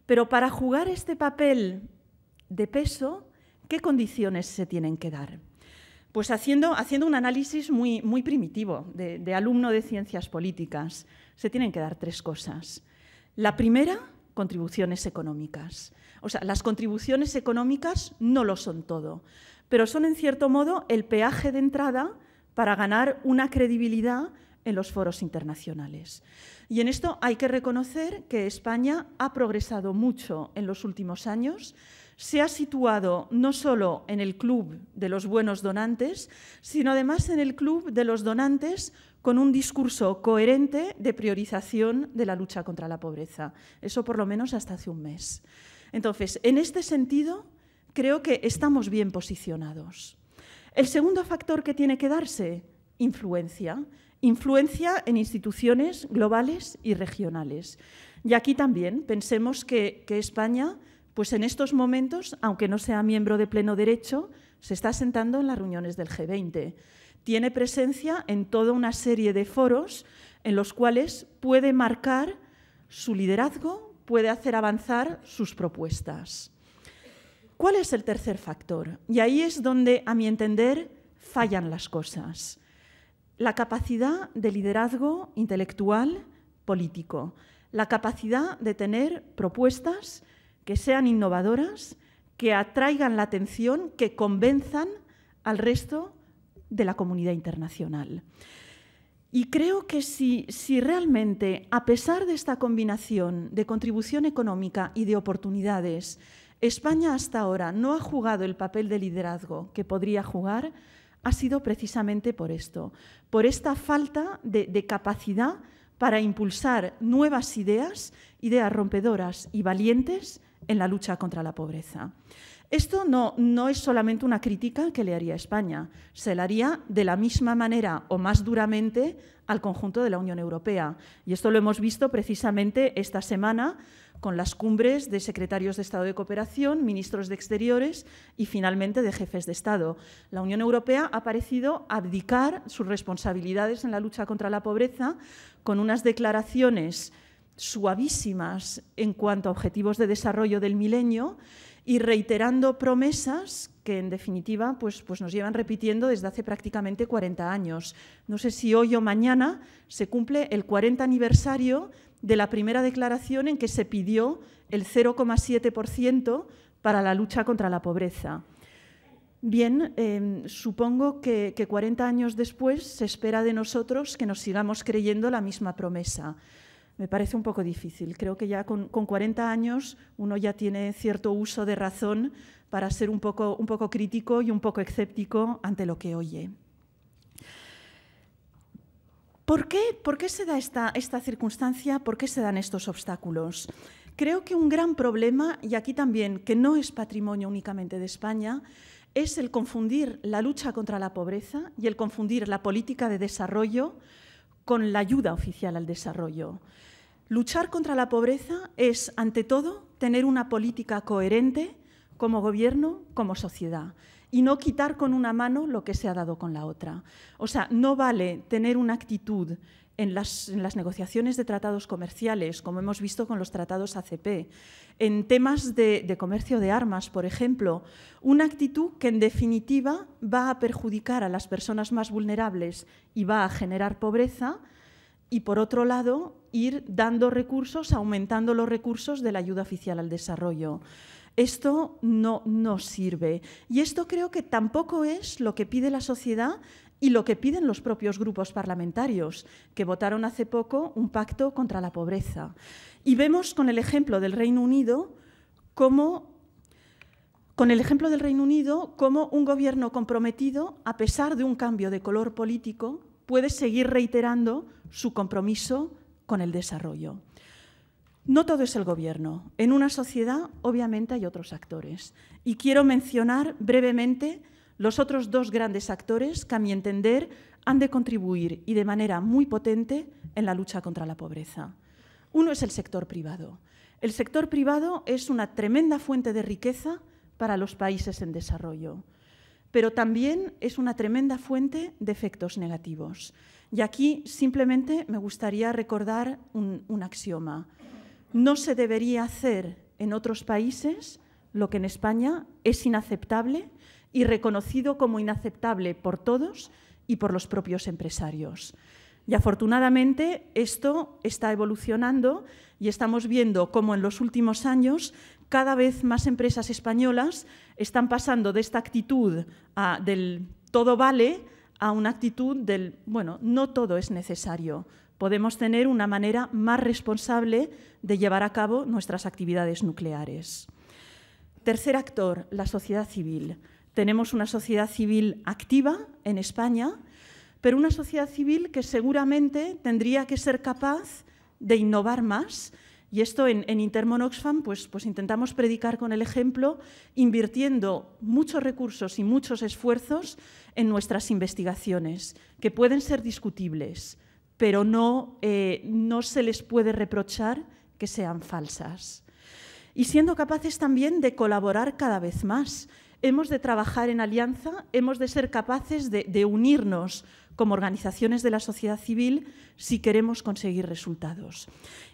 Pero para jugar este papel de peso, ¿qué condiciones se tienen que dar? Pues haciendo un análisis muy primitivo de alumno de Ciencias Políticas, se tienen que dar tres cosas. La primera, contribuciones económicas. O sea, las contribuciones económicas no lo son todo, pero son en cierto modo el peaje de entrada para ganar una credibilidad en los foros internacionales. Y en esto hay que reconocer que España ha progresado mucho en los últimos años, se ha situado no solo en el club de los buenos donantes, sino además en el club de los donantes con un discurso coherente de priorización de la lucha contra la pobreza. Eso por lo menos hasta hace un mes. Entonces, en este sentido, creo que estamos bien posicionados. El segundo factor que tiene que darse, influencia. Influencia en instituciones globales y regionales. Y aquí también pensemos que España, pues en estos momentos, aunque no sea miembro de pleno derecho, se está sentando en las reuniones del G20. Tiene presencia en toda una serie de foros en los cuales puede marcar su liderazgo, puede hacer avanzar sus propuestas. ¿Cuál es el tercer factor? Y ahí es donde, a mi entender, fallan las cosas. La capacidad de liderazgo intelectual, político. La capacidad de tener propuestas que sean innovadoras, que atraigan la atención, que convenzan al resto de la comunidad internacional. Y creo que si realmente, a pesar de esta combinación de contribución económica y de oportunidades, España hasta ahora no ha jugado el papel de liderazgo que podría jugar, ha sido precisamente por esto, por esta falta de capacidad para impulsar nuevas ideas, ideas rompedoras y valientes en la lucha contra la pobreza. Esto no es solamente una crítica que le haría a España, se la haría de la misma manera o más duramente al conjunto de la Unión Europea. Y esto lo hemos visto precisamente esta semana con las cumbres de secretarios de Estado de Cooperación, ministros de Exteriores y finalmente de jefes de Estado. La Unión Europea ha parecido abdicar sus responsabilidades en la lucha contra la pobreza con unas declaraciones suavísimas en cuanto a objetivos de desarrollo del milenio y reiterando promesas que, en definitiva, pues nos llevan repitiendo desde hace prácticamente 40 años. No sé si hoy o mañana se cumple el 40 aniversario de la primera declaración en que se pidió el 0,7% para la lucha contra la pobreza. Bien, supongo que 40 años después se espera de nosotros que nos sigamos creyendo la misma promesa. Me parece un poco difícil. Creo que ya con 40 años uno ya tiene cierto uso de razón para ser un poco crítico y un poco escéptico ante lo que oye. ¿Por qué se da esta circunstancia? ¿Por qué se dan estos obstáculos? Creo que un gran problema, y aquí también, que no es patrimonio únicamente de España, es el confundir la lucha contra la pobreza y el confundir la política de desarrollo con la ayuda oficial al desarrollo. Luchar contra la pobreza es, ante todo, tener una política coherente como gobierno, como sociedad, y no quitar con una mano lo que se ha dado con la otra. O sea, no vale tener una actitud en las negociaciones de tratados comerciales, como hemos visto con los tratados ACP, en temas de comercio de armas, por ejemplo, una actitud que en definitiva va a perjudicar a las personas más vulnerables y va a generar pobreza, y por otro lado ir dando recursos, aumentando los recursos de la ayuda oficial al desarrollo. Esto no sirve, y esto creo que tampoco es lo que pide la sociedad y lo que piden los propios grupos parlamentarios, que votaron hace poco un pacto contra la pobreza. Y vemos con el ejemplo del Reino Unido cómo un gobierno comprometido, a pesar de un cambio de color político, puede seguir reiterando su compromiso con el desarrollo. No todo es el gobierno. En una sociedad, obviamente, hay otros actores. Y quiero mencionar brevemente los otros dos grandes actores que, a mi entender, han de contribuir y de manera muy potente en la lucha contra la pobreza. Uno es el sector privado. El sector privado es una tremenda fuente de riqueza para los países en desarrollo, pero también es una tremenda fuente de efectos negativos. Y aquí simplemente me gustaría recordar un axioma. No se debería hacer en otros países lo que en España es inaceptable y reconocido como inaceptable por todos y por los propios empresarios. Y afortunadamente esto está evolucionando y estamos viendo cómo en los últimos años cada vez más empresas españolas están pasando de esta actitud del todo vale a una actitud del, bueno, no todo es necesario. Podemos tener una manera más responsable de llevar a cabo nuestras actividades nucleares. Tercer actor, la sociedad civil. Tenemos una sociedad civil activa en España, pero una sociedad civil que seguramente tendría que ser capaz de innovar más. Y esto en Intermon Oxfam pues intentamos predicar con el ejemplo, invirtiendo muchos recursos y muchos esfuerzos en nuestras investigaciones, que pueden ser discutibles, pero no se les puede reprochar que sean falsas. Y siendo capaces también de colaborar cada vez más. Hemos de trabajar en alianza, hemos de ser capaces de unirnos como organizaciones de la sociedad civil si queremos conseguir resultados.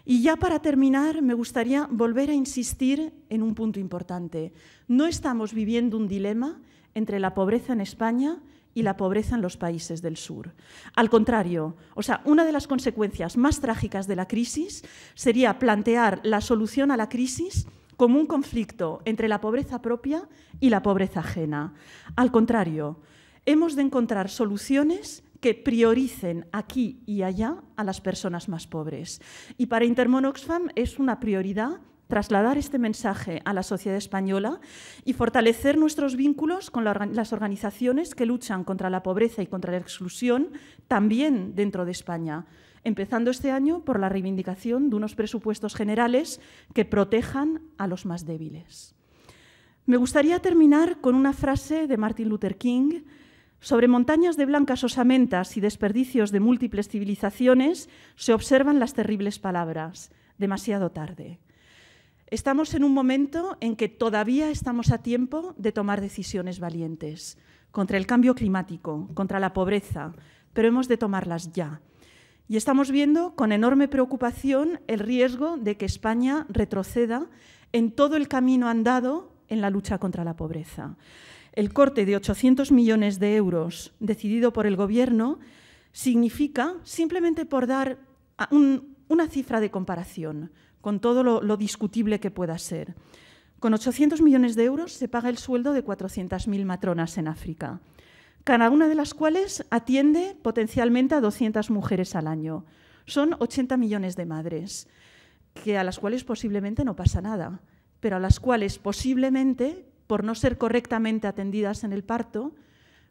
Y ya para terminar, me gustaría volver a insistir en un punto importante. No estamos viviendo un dilema entre la pobreza en España y la pobreza en los países del sur. Al contrario, una de las consecuencias más trágicas de la crisis sería plantear la solución a la crisis como un conflicto entre la pobreza propia y la pobreza ajena. Al contrario, hemos de encontrar soluciones que prioricen aquí y allá a las personas más pobres. Y para Intermon Oxfam es una prioridad trasladar este mensaje a la sociedad española y fortalecer nuestros vínculos con las organizaciones que luchan contra la pobreza y contra la exclusión también dentro de España, empezando este año por la reivindicación de unos presupuestos generales que protejan a los más débiles. Me gustaría terminar con una frase de Martin Luther King: sobre montañas de blancas osamentas y desperdicios de múltiples civilizaciones se observan las terribles palabras: demasiado tarde. Estamos en un momento en que todavía estamos a tiempo de tomar decisiones valientes contra el cambio climático, contra la pobreza, pero hemos de tomarlas ya. Y estamos viendo con enorme preocupación el riesgo de que España retroceda en todo el camino andado en la lucha contra la pobreza. El corte de 800 millones de euros decidido por el Gobierno significa, simplemente por dar una cifra de comparación, con todo lo discutible que pueda ser, con 800 millones de euros se paga el sueldo de 400.000 matronas en África, cada una de las cuales atiende potencialmente a 200 mujeres al año. Son 80 millones de madres, a las cuales posiblemente no pasa nada, pero a las cuales posiblemente, por no ser correctamente atendidas en el parto,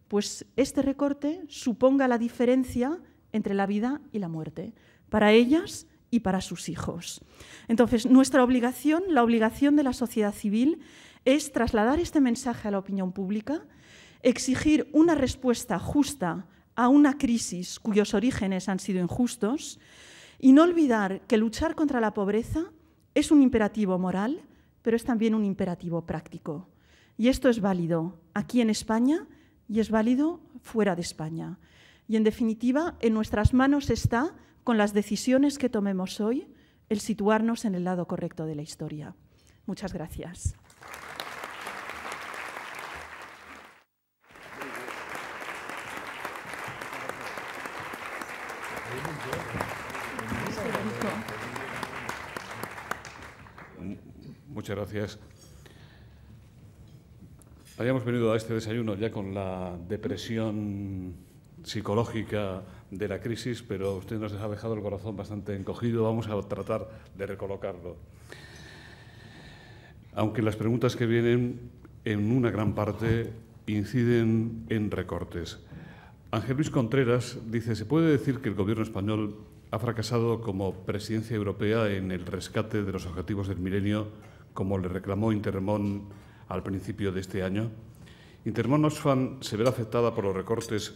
pues este recorte suponga la diferencia entre la vida y la muerte, para ellas y para sus hijos. Entonces, nuestra obligación, la obligación de la sociedad civil, es trasladar este mensaje a la opinión pública, exigir una respuesta justa a una crisis cuyos orígenes han sido injustos y no olvidar que luchar contra la pobreza es un imperativo moral, pero es también un imperativo práctico. Y esto es válido aquí en España y es válido fuera de España. Y, en definitiva, en nuestras manos está, con las decisiones que tomemos hoy, el situarnos en el lado correcto de la historia. Muchas gracias. Muchas gracias. Habíamos venido a este desayuno ya con la depresión psicológica de la crisis, pero usted nos ha dejado el corazón bastante encogido. Vamos a tratar de recolocarlo. Aunque las preguntas que vienen en una gran parte inciden en recortes. Ángel Luis Contreras dice: ¿se puede decir que el Gobierno español ha fracasado como presidencia europea en el rescate de los objetivos del milenio, como le reclamó Intermon al principio de este año? Intermon Oxfam se verá afectada por los recortes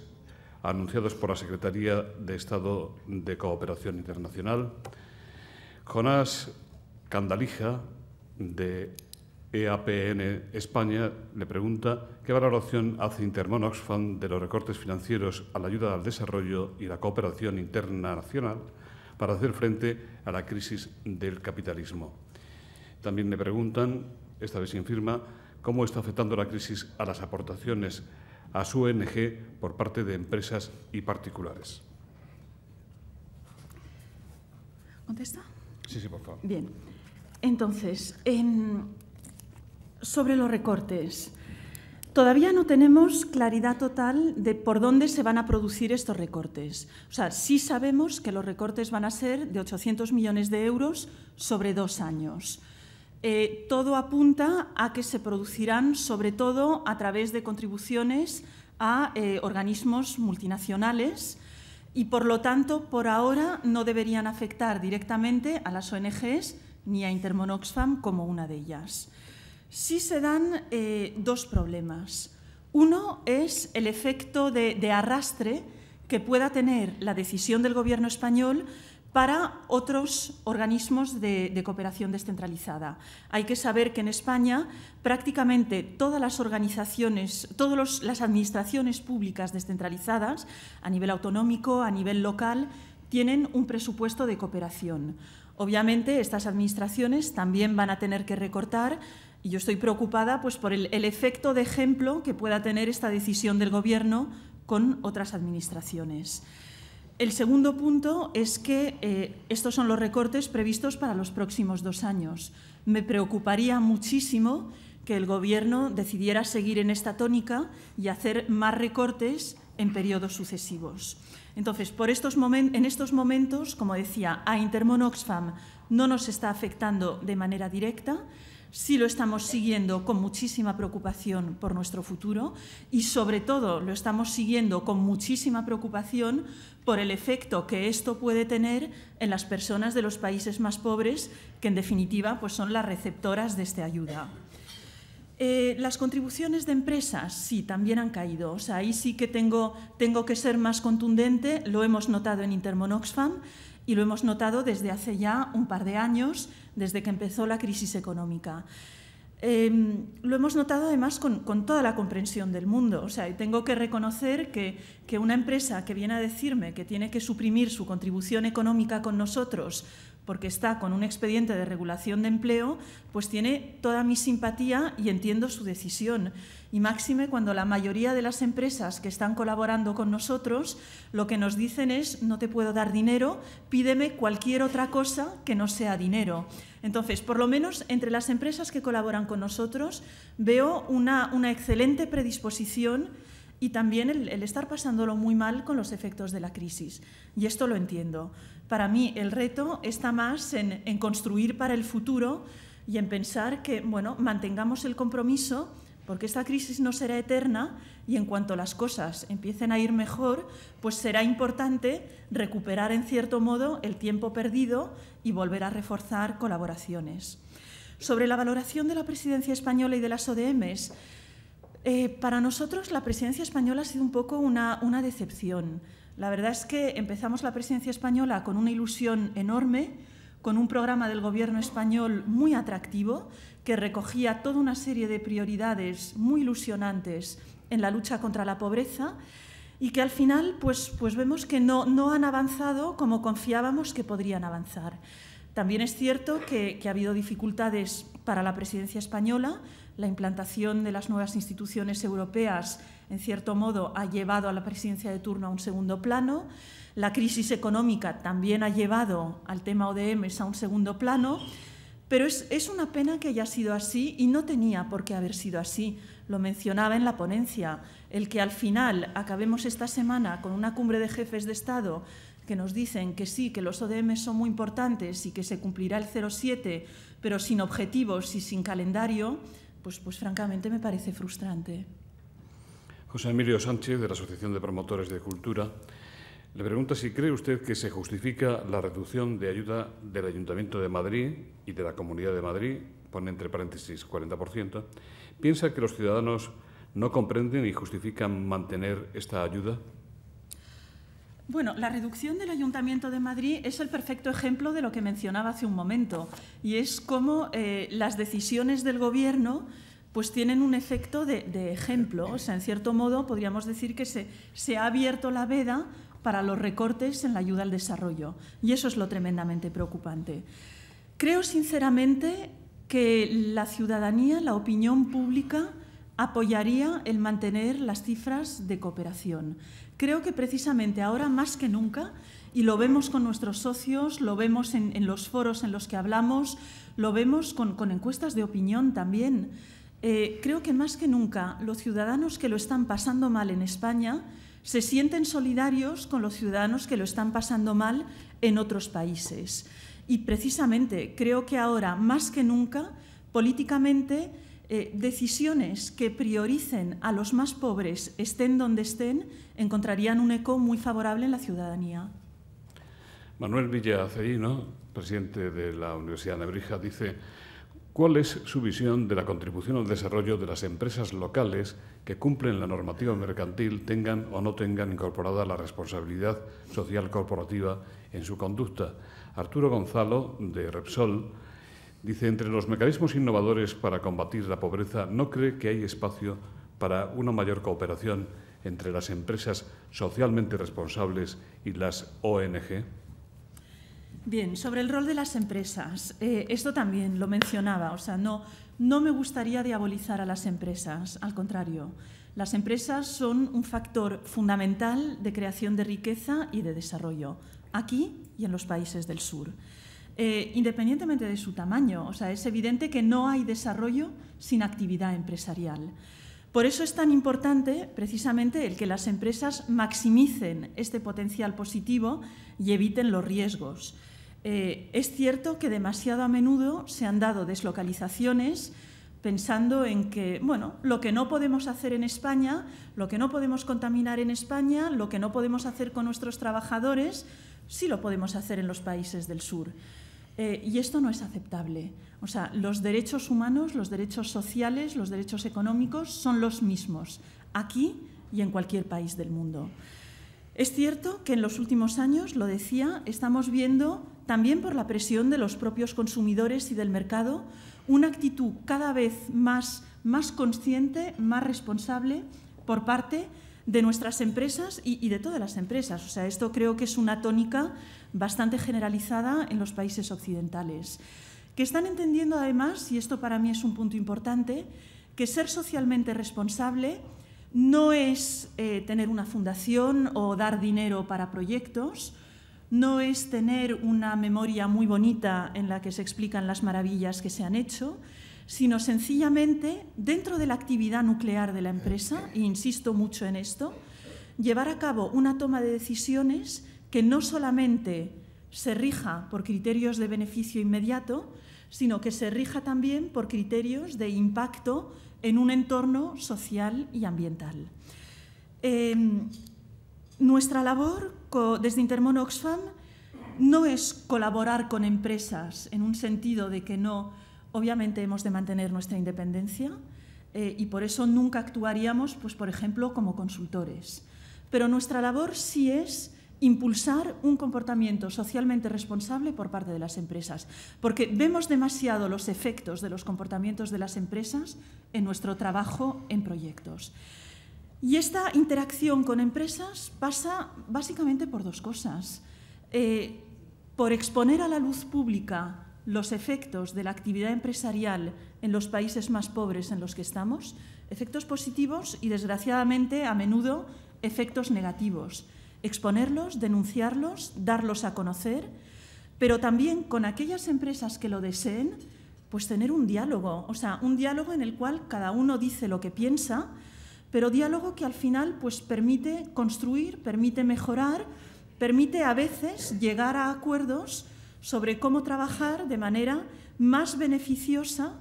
anunciados por la Secretaría de Estado de Cooperación Internacional. Jonás Candalija, de EAPN España, le pregunta qué valoración hace Intermon Oxfam de los recortes financieros a la ayuda al desarrollo y la cooperación internacional para hacer frente a la crisis del capitalismo. También le preguntan, esta vez sin firma, cómo está afectando la crisis a las aportaciones a su ONG por parte de empresas y particulares. ¿Contesta? Sí, por favor. Bien. Entonces, sobre los recortes, todavía no tenemos claridad total de por dónde se van a producir estos recortes. O sea, sí sabemos que los recortes van a ser de 800 millones de euros sobre 2 años. Todo apunta a que se producirán, sobre todo, a través de contribuciones a organismos multinacionales y, por lo tanto, por ahora no deberían afectar directamente a las ONGs ni a Intermon Oxfam como una de ellas. Sí se dan 2 problemas. Uno es el efecto de arrastre que pueda tener la decisión del Gobierno español para otros organismos de cooperación descentralizada. Hay que saber que en España prácticamente todas las organizaciones, todas las administraciones públicas descentralizadas, a nivel autonómico, a nivel local, tienen un presupuesto de cooperación. Obviamente, estas administraciones también van a tener que recortar, y yo estoy preocupada pues, por el efecto de ejemplo que pueda tener esta decisión del Gobierno con otras administraciones. El segundo punto es que estos son los recortes previstos para los próximos 2 años. Me preocuparía muchísimo que el Gobierno decidiera seguir en esta tónica y hacer más recortes en periodos sucesivos. Entonces, en estos momentos, como decía, a Intermon Oxfam no nos está afectando de manera directa. Sí lo estamos siguiendo con muchísima preocupación por nuestro futuro y, sobre todo, lo estamos siguiendo con muchísima preocupación por el efecto que esto puede tener en las personas de los países más pobres, que, en definitiva, pues son las receptoras de esta ayuda. Las contribuciones de empresas, sí, también han caído. O sea, ahí sí que tengo que ser más contundente. Lo hemos notado en Intermon Oxfam y lo hemos notado desde hace ya un par de años, desde que empezó la crisis económica. Lo hemos notado además con toda la comprensión del mundo. O sea, tengo que reconocer que una empresa que viene a decirme que tiene que suprimir su contribución económica con nosotros porque está con un expediente de regulación de empleo, pues tiene toda mi simpatía y entiendo su decisión. Y máxime cuando la mayoría de las empresas que están colaborando con nosotros lo que nos dicen es: no te puedo dar dinero, pídeme cualquier otra cosa que no sea dinero. Entonces, por lo menos entre las empresas que colaboran con nosotros veo una excelente predisposición y también el estar pasándolo muy mal con los efectos de la crisis. Y esto lo entiendo. Para mí el reto está más en construir para el futuro y en pensar que, bueno, mantengamos el compromiso, porque esta crisis no será eterna y en cuanto las cosas empiecen a ir mejor, pues será importante recuperar en cierto modo el tiempo perdido y volver a reforzar colaboraciones. Sobre la valoración de la presidencia española y de las ODMs, para nosotros la presidencia española ha sido un poco una decepción. La verdad es que empezamos la presidencia española con una ilusión enorme, con un programa del Gobierno español muy atractivo que recogía toda una serie de prioridades muy ilusionantes en la lucha contra la pobreza y que al final pues vemos que no han avanzado como confiábamos que podrían avanzar. También es cierto que ha habido dificultades para la presidencia española. La implantación de las nuevas instituciones europeas, en cierto modo, ha llevado a la presidencia de turno a un segundo plano. La crisis económica también ha llevado al tema ODMs a un segundo plano, pero es una pena que haya sido así y no tenía por qué haber sido así. Lo mencionaba en la ponencia. El que al final acabemos esta semana con una cumbre de jefes de Estado que nos dicen que sí, que los ODMs son muy importantes y que se cumplirá el 0,7, pero sin objetivos y sin calendario, pues francamente me parece frustrante. José Emilio Sánchez, de la Asociación de Promotores de Cultura, le pregunta si cree usted que se justifica la reducción de ayuda del Ayuntamiento de Madrid y de la Comunidad de Madrid, pone entre paréntesis 40%. ¿Piensa que los ciudadanos no comprenden y justifican mantener esta ayuda? Bueno, la reducción del Ayuntamiento de Madrid es el perfecto ejemplo de lo que mencionaba hace un momento, y es cómo las decisiones del Gobierno pues tienen un efecto de ejemplo. O sea, en cierto modo podríamos decir que se ha abierto la veda para los recortes en la ayuda al desarrollo, y eso es lo tremendamente preocupante. Creo sinceramente que la ciudadanía, la opinión pública, apoyaría el mantener las cifras de cooperación. Creo que precisamente ahora más que nunca, y lo vemos con nuestros socios, lo vemos en los foros en los que hablamos, lo vemos con encuestas de opinión también, creo que más que nunca los ciudadanos que lo están pasando mal en España se sienten solidarios con los ciudadanos que lo están pasando mal en otros países. Y precisamente creo que ahora más que nunca, políticamente, decisiones que prioricen a los más pobres, estén donde estén, encontrarían un eco muy favorable en la ciudadanía. Manuel Villacelino, presidente de la Universidad de Nebrija, dice: ¿cuál es su visión de la contribución al desarrollo de las empresas locales que cumplen la normativa mercantil, tengan o no tengan incorporada la responsabilidad social corporativa en su conducta? Arturo Gonzalo, de Repsol, dice: entre los mecanismos innovadores para combatir la pobreza, ¿no cree que hay espacio para una mayor cooperación entre las empresas socialmente responsables y las ONG? Bien, sobre el rol de las empresas, esto también lo mencionaba, o sea, no me gustaría diabolizar a las empresas, al contrario. Las empresas son un factor fundamental de creación de riqueza y de desarrollo, aquí y en los países del sur. Independientemente de su tamaño, o sea, es evidente que no hay desarrollo sin actividad empresarial. Por eso es tan importante, precisamente, el que las empresas maximicen este potencial positivo y eviten los riesgos. Es cierto que demasiado a menudo se han dado deslocalizaciones pensando en que, bueno, lo que no podemos hacer en España, lo que no podemos contaminar en España, lo que no podemos hacer con nuestros trabajadores, sí lo podemos hacer en los países del sur. Y esto no es aceptable. O sea, los derechos humanos, los derechos sociales, los derechos económicos son los mismos aquí y en cualquier país del mundo. Es cierto que en los últimos años, lo decía, estamos viendo, también por la presión de los propios consumidores y del mercado, una actitud cada vez más consciente, más responsable por parte de nuestras empresas y de todas las empresas. O sea, esto creo que es una tónica bastante generalizada en los países occidentales, que están entendiendo además, y esto para mí es un punto importante, que ser socialmente responsable no es tener una fundación o dar dinero para proyectos, no es tener una memoria muy bonita en la que se explican las maravillas que se han hecho, sino sencillamente, dentro de la actividad nuclear de la empresa, e insisto mucho en esto, llevar a cabo una toma de decisiones que no solamente se rija por criterios de beneficio inmediato, sino que se rija también por criterios de impacto en un entorno social y ambiental. Nuestra labor desde Intermón Oxfam no es colaborar con empresas en un sentido de que no, obviamente hemos de mantener nuestra independencia y por eso nunca actuaríamos, pues, por ejemplo, como consultores. Pero nuestra labor sí es impulsar un comportamiento socialmente responsable por parte de las empresas, porque vemos demasiado los efectos de los comportamientos de las empresas en nuestro trabajo en proyectos. Y esta interacción con empresas pasa básicamente por dos cosas. Por exponer a la luz pública los efectos de la actividad empresarial en los países más pobres en los que estamos, efectos positivos y, desgraciadamente, a menudo efectos negativos. Exponerlos, denunciarlos, darlos a conocer, pero también con aquellas empresas que lo deseen, pues tener un diálogo, o sea, un diálogo en el cual cada uno dice lo que piensa, pero diálogo que al final pues permite construir, permite mejorar, permite a veces llegar a acuerdos sobre cómo trabajar de manera más beneficiosa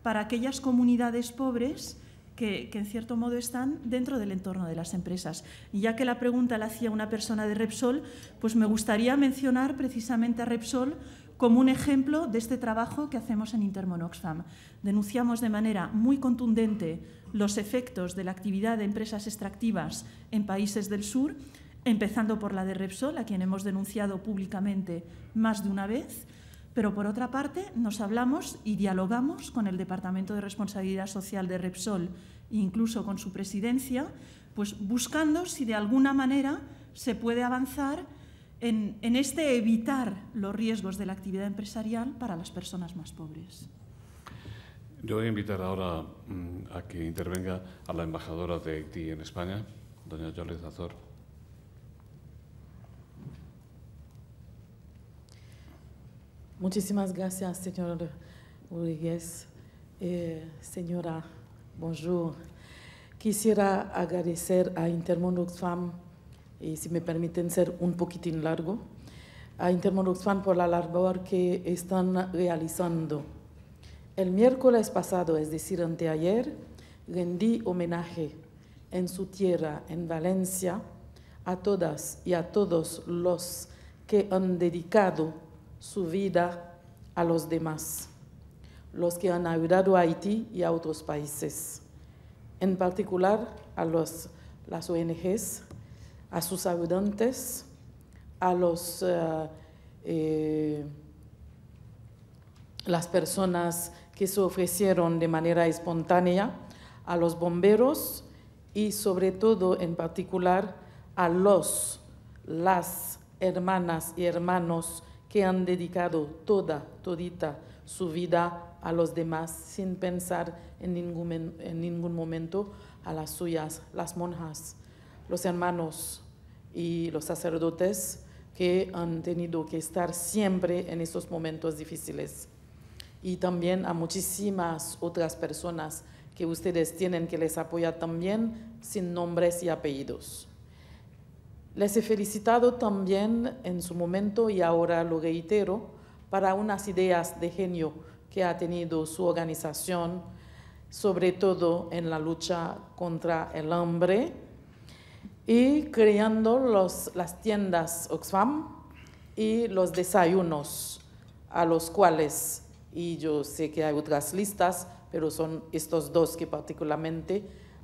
para aquellas comunidades pobres que en cierto modo están dentro del entorno de las empresas. Y ya que la pregunta la hacía una persona de Repsol, pues me gustaría mencionar precisamente a Repsol como un ejemplo de este trabajo que hacemos en Intermón Oxfam. Denunciamos de manera muy contundente los efectos de la actividad de empresas extractivas en países del sur, empezando por la de Repsol, a quien hemos denunciado públicamente más de una vez, pero por otra parte nos hablamos y dialogamos con el Departamento de Responsabilidad Social de Repsol e incluso con su presidencia, pues buscando si de alguna manera se puede avanzar en este evitar los riesgos de la actividad empresarial para las personas más pobres. Yo voy a invitar ahora a que intervenga a la embajadora de Haití en España, doña Yoleth Azor. Muchísimas gracias, señor Rodríguez. Señora, bonjour. Quisiera agradecer a Intermón Oxfam, y si me permiten ser un poquitín largo, a Intermón Oxfam por la labor que están realizando. El miércoles pasado, es decir, anteayer, rendí homenaje en su tierra, en Valencia, a todas y a todos los que han dedicado su vida a los demás, los que han ayudado a Haití y a otros países, en particular a las ONGs, a sus ayudantes, a las personas que se ofrecieron de manera espontánea, a los bomberos y sobre todo, en particular, a las hermanas y hermanos que han dedicado todita su vida a los demás sin pensar en ningún momento a las suyas, las monjas, los hermanos y los sacerdotes que han tenido que estar siempre en esos momentos difíciles. Y también a muchísimas otras personas que ustedes tienen que les apoyar también sin nombres y apellidos. Les he felicitado también en su momento y ahora lo reitero para unas ideas de genio que ha tenido su organización, sobre todo en la lucha contra el hambre y creando las tiendas Oxfam y los desayunos a los cuales, y yo sé que hay otras listas, pero son estos dos que particularmente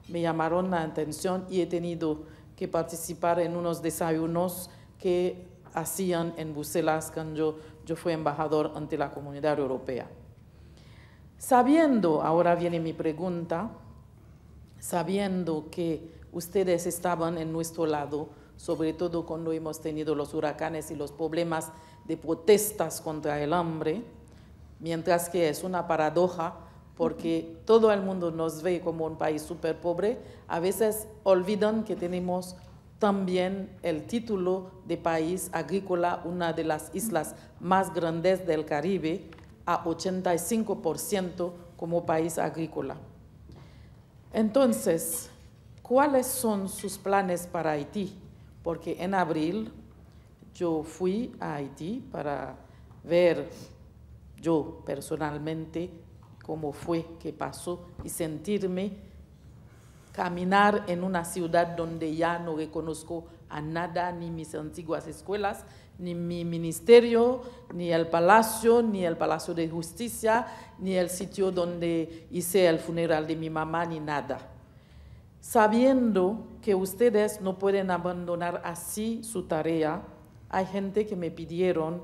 me llamaron la atención y he tenido que participar en unos desayunos que hacían en Bruselas cuando yo fui embajador ante la Comunidad Europea. Sabiendo, ahora viene mi pregunta, sabiendo que ustedes estaban en nuestro lado, sobre todo cuando hemos tenido los huracanes y los problemas de protestas contra el hambre, mientras que es una paradoja porque todo el mundo nos ve como un país súper pobre, a veces olvidan que tenemos también el título de país agrícola, una de las islas más grandes del Caribe, a 85% como país agrícola. Entonces, ¿cuáles son sus planes para Haití? Porque en abril yo fui a Haití para ver yo personalmente cómo fue que pasó y sentirme caminar en una ciudad donde ya no reconozco a nada, ni mis antiguas escuelas, ni mi ministerio, ni el Palacio de Justicia, ni el sitio donde hice el funeral de mi mamá, ni nada. Sabiendo que ustedes no pueden abandonar así su tarea, hay gente que me pidieron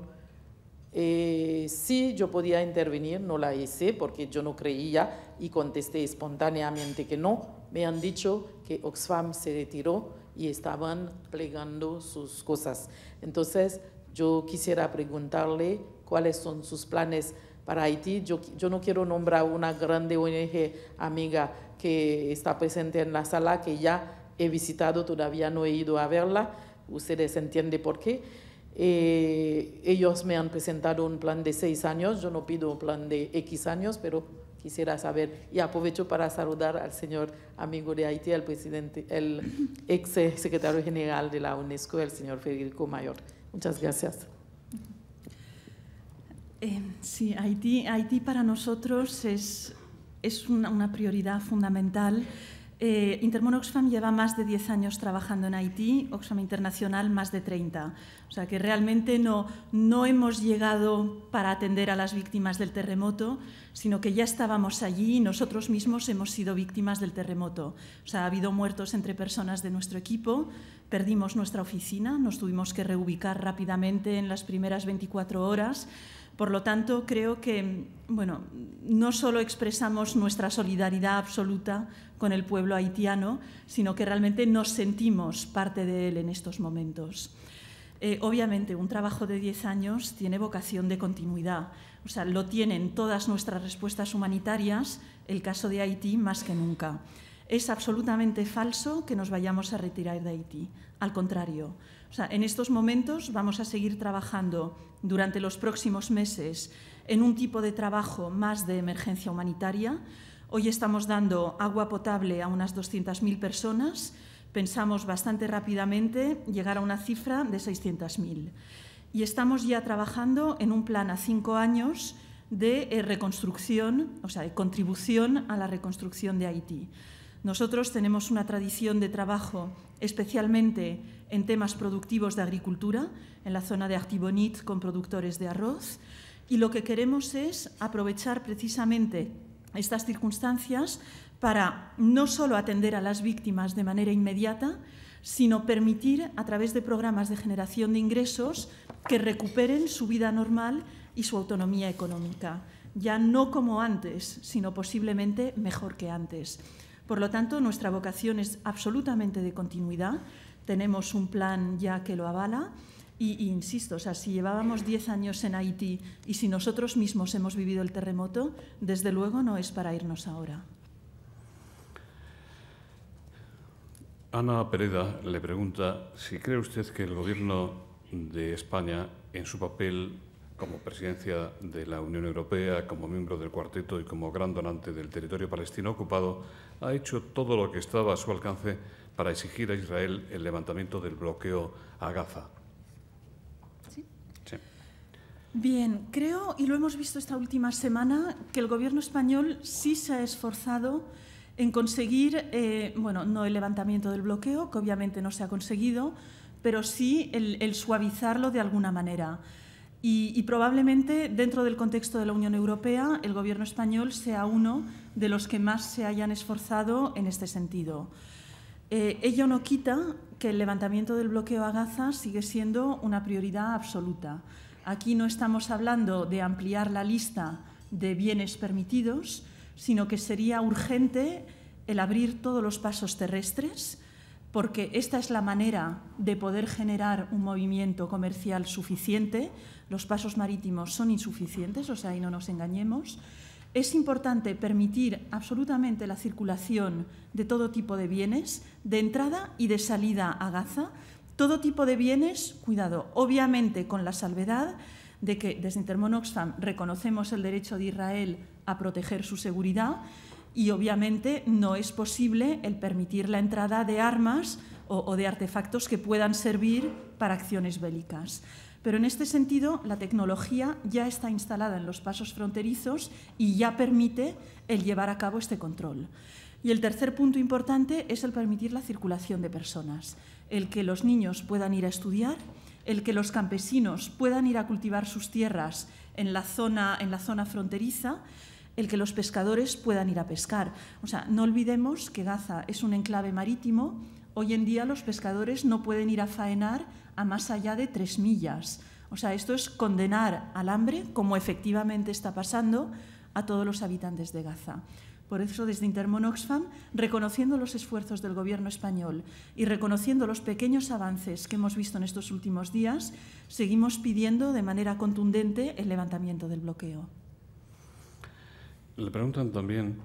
si yo podía intervenir. No la hice porque yo no creía y contesté espontáneamente que no. Me han dicho que Oxfam se retiró y estaban plegando sus cosas. Entonces, yo quisiera preguntarle cuáles son sus planes para Haití. Yo no quiero nombrar una grande ONG amiga que está presente en la sala, que ya he visitado, todavía no he ido a verla. Ustedes entienden por qué. Ellos me han presentado un plan de 6 años. Yo no pido un plan de X años, pero quisiera saber, y aprovecho para saludar al señor amigo de Haití, el presidente, el ex secretario general de la UNESCO, el señor Federico Mayor. Muchas gracias. Sí, Haití para nosotros es una prioridad fundamental. Intermón Oxfam lleva más de 10 años trabajando en Haití, Oxfam Internacional más de 30. O sea que realmente no hemos llegado para atender a las víctimas del terremoto, sino que ya estábamos allí y nosotros mismos hemos sido víctimas del terremoto. O sea, ha habido muertos entre personas de nuestro equipo, perdimos nuestra oficina, nos tuvimos que reubicar rápidamente en las primeras 24 horas. Por lo tanto, creo que no solo expresamos nuestra solidaridad absoluta con el pueblo haitiano, sino que realmente nos sentimos parte de él en estos momentos. Obviamente, un trabajo de 10 años tiene vocación de continuidad. O sea, lo tienen todas nuestras respuestas humanitarias, el caso de Haití más que nunca. Es absolutamente falso que nos vayamos a retirar de Haití. Al contrario. O sea, en estos momentos vamos a seguir trabajando durante los próximos meses en un tipo de trabajo más de emergencia humanitaria. Hoy estamos dando agua potable a unas 200.000 personas. Pensamos bastante rápidamente llegar a una cifra de 600.000. Y estamos ya trabajando en un plan a 5 años de reconstrucción, o sea, de contribución a la reconstrucción de Haití. Nosotros tenemos una tradición de trabajo especialmente en temas productivos de agricultura, en la zona de Artibonite con productores de arroz, y lo que queremos es aprovechar precisamente estas circunstancias para no solo atender a las víctimas de manera inmediata, sino permitir, a través de programas de generación de ingresos, que recuperen su vida normal y su autonomía económica, ya no como antes, sino posiblemente mejor que antes. Por lo tanto, nuestra vocación es absolutamente de continuidad. Tenemos un plan ya que lo avala y insisto, o sea, si llevábamos 10 años en Haití y si nosotros mismos hemos vivido el terremoto, desde luego no es para irnos ahora. Ana Pereda le pregunta si cree usted que el Gobierno de España, en su papel como presidencia de la Unión Europea, como miembro del Cuarteto y como gran donante del territorio palestino ocupado, ha hecho todo lo que estaba a su alcance para exigir a Israel el levantamiento del bloqueo a Gaza. ¿Sí? Sí. Bien, creo, y lo hemos visto esta última semana, que el Gobierno español sí se ha esforzado en conseguir, no el levantamiento del bloqueo, que obviamente no se ha conseguido, pero sí el suavizarlo de alguna manera. Y probablemente, dentro del contexto de la Unión Europea, el Gobierno español sea uno de los que más se hayan esforzado en este sentido. Ello no quita que el levantamiento del bloqueo a Gaza sigue siendo una prioridad absoluta. Aquí no estamos hablando de ampliar la lista de bienes permitidos, sino que sería urgente el abrir todos los pasos terrestres porque esta es la manera de poder generar un movimiento comercial suficiente. Los pasos marítimos son insuficientes, o sea, ahí no nos engañemos. Es importante permitir absolutamente la circulación de todo tipo de bienes, de entrada y de salida a Gaza. Todo tipo de bienes, cuidado, obviamente con la salvedad de que desde Intermón Oxfam reconocemos el derecho de Israel a proteger su seguridad y obviamente no es posible el permitir la entrada de armas o de artefactos que puedan servir para acciones bélicas. Pero en este sentido, la tecnología ya está instalada en los pasos fronterizos y ya permite el llevar a cabo este control. Y el tercer punto importante es el permitir la circulación de personas, el que los niños puedan ir a estudiar, el que los campesinos puedan ir a cultivar sus tierras en la zona fronteriza, el que los pescadores puedan ir a pescar. O sea, no olvidemos que Gaza es un enclave marítimo. Hoy en día los pescadores no pueden ir a faenar a más allá de 3 millas. O sea, esto es condenar al hambre, como efectivamente está pasando, a todos los habitantes de Gaza. Por eso, desde Intermón Oxfam, reconociendo los esfuerzos del Gobierno español y reconociendo los pequeños avances que hemos visto en estos últimos días, seguimos pidiendo de manera contundente el levantamiento del bloqueo. Le preguntan también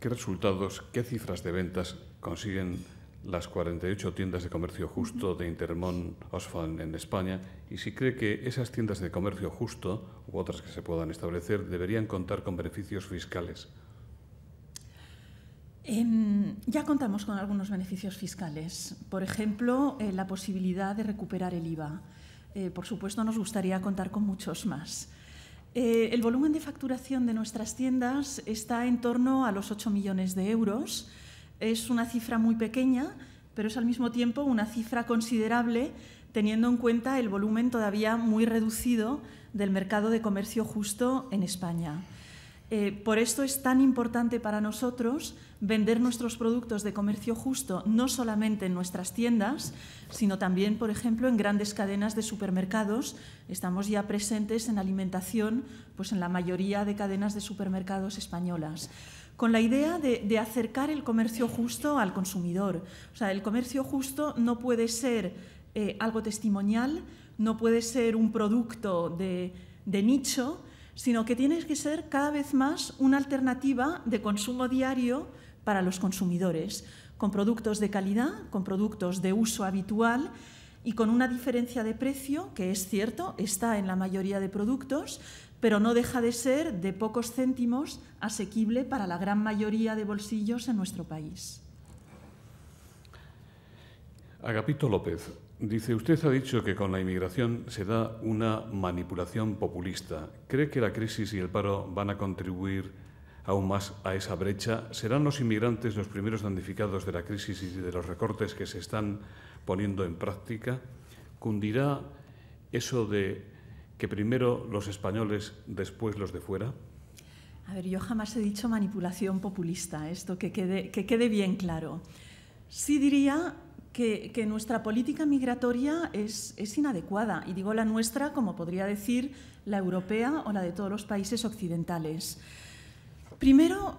qué resultados, qué cifras de ventas consiguen las 48 tiendas de comercio justo de Intermón Oxfam en España y si cree que esas tiendas de comercio justo u otras que se puedan establecer deberían contar con beneficios fiscales. Ya contamos con algunos beneficios fiscales. Por ejemplo, la posibilidad de recuperar el IVA. Por supuesto, nos gustaría contar con muchos más. El volumen de facturación de nuestras tiendas está en torno a los 8 millones de euros. Es una cifra muy pequeña, pero es al mismo tiempo una cifra considerable teniendo en cuenta el volumen todavía muy reducido del mercado de comercio justo en España. Por esto es tan importante para nosotros vender nuestros productos de comercio justo no solamente en nuestras tiendas, sino también, por ejemplo, en grandes cadenas de supermercados. Estamos ya presentes en alimentación, pues en la mayoría de cadenas de supermercados españolas, con la idea de acercar el comercio justo al consumidor. O sea, el comercio justo no puede ser algo testimonial, no puede ser un producto de nicho, sino que tiene que ser cada vez más una alternativa de consumo diario para los consumidores, con productos de calidad, con productos de uso habitual y con una diferencia de precio que, es cierto, está en la mayoría de productos, pero no deja de ser de pocos céntimos asequible para la gran mayoría de bolsillos en nuestro país. Agapito López, dice, usted ha dicho que con la inmigración se da una manipulación populista. ¿Cree que la crisis y el paro van a contribuir aún más a esa brecha? ¿Serán los inmigrantes los primeros damnificados de la crisis y de los recortes que se están poniendo en práctica? ¿Cundirá eso de que primero los españoles, después los de fuera? A ver, yo jamás he dicho manipulación populista, esto que quede bien claro. Sí diría que nuestra política migratoria es inadecuada, y digo la nuestra como podría decir la europea o la de todos los países occidentales. Primero,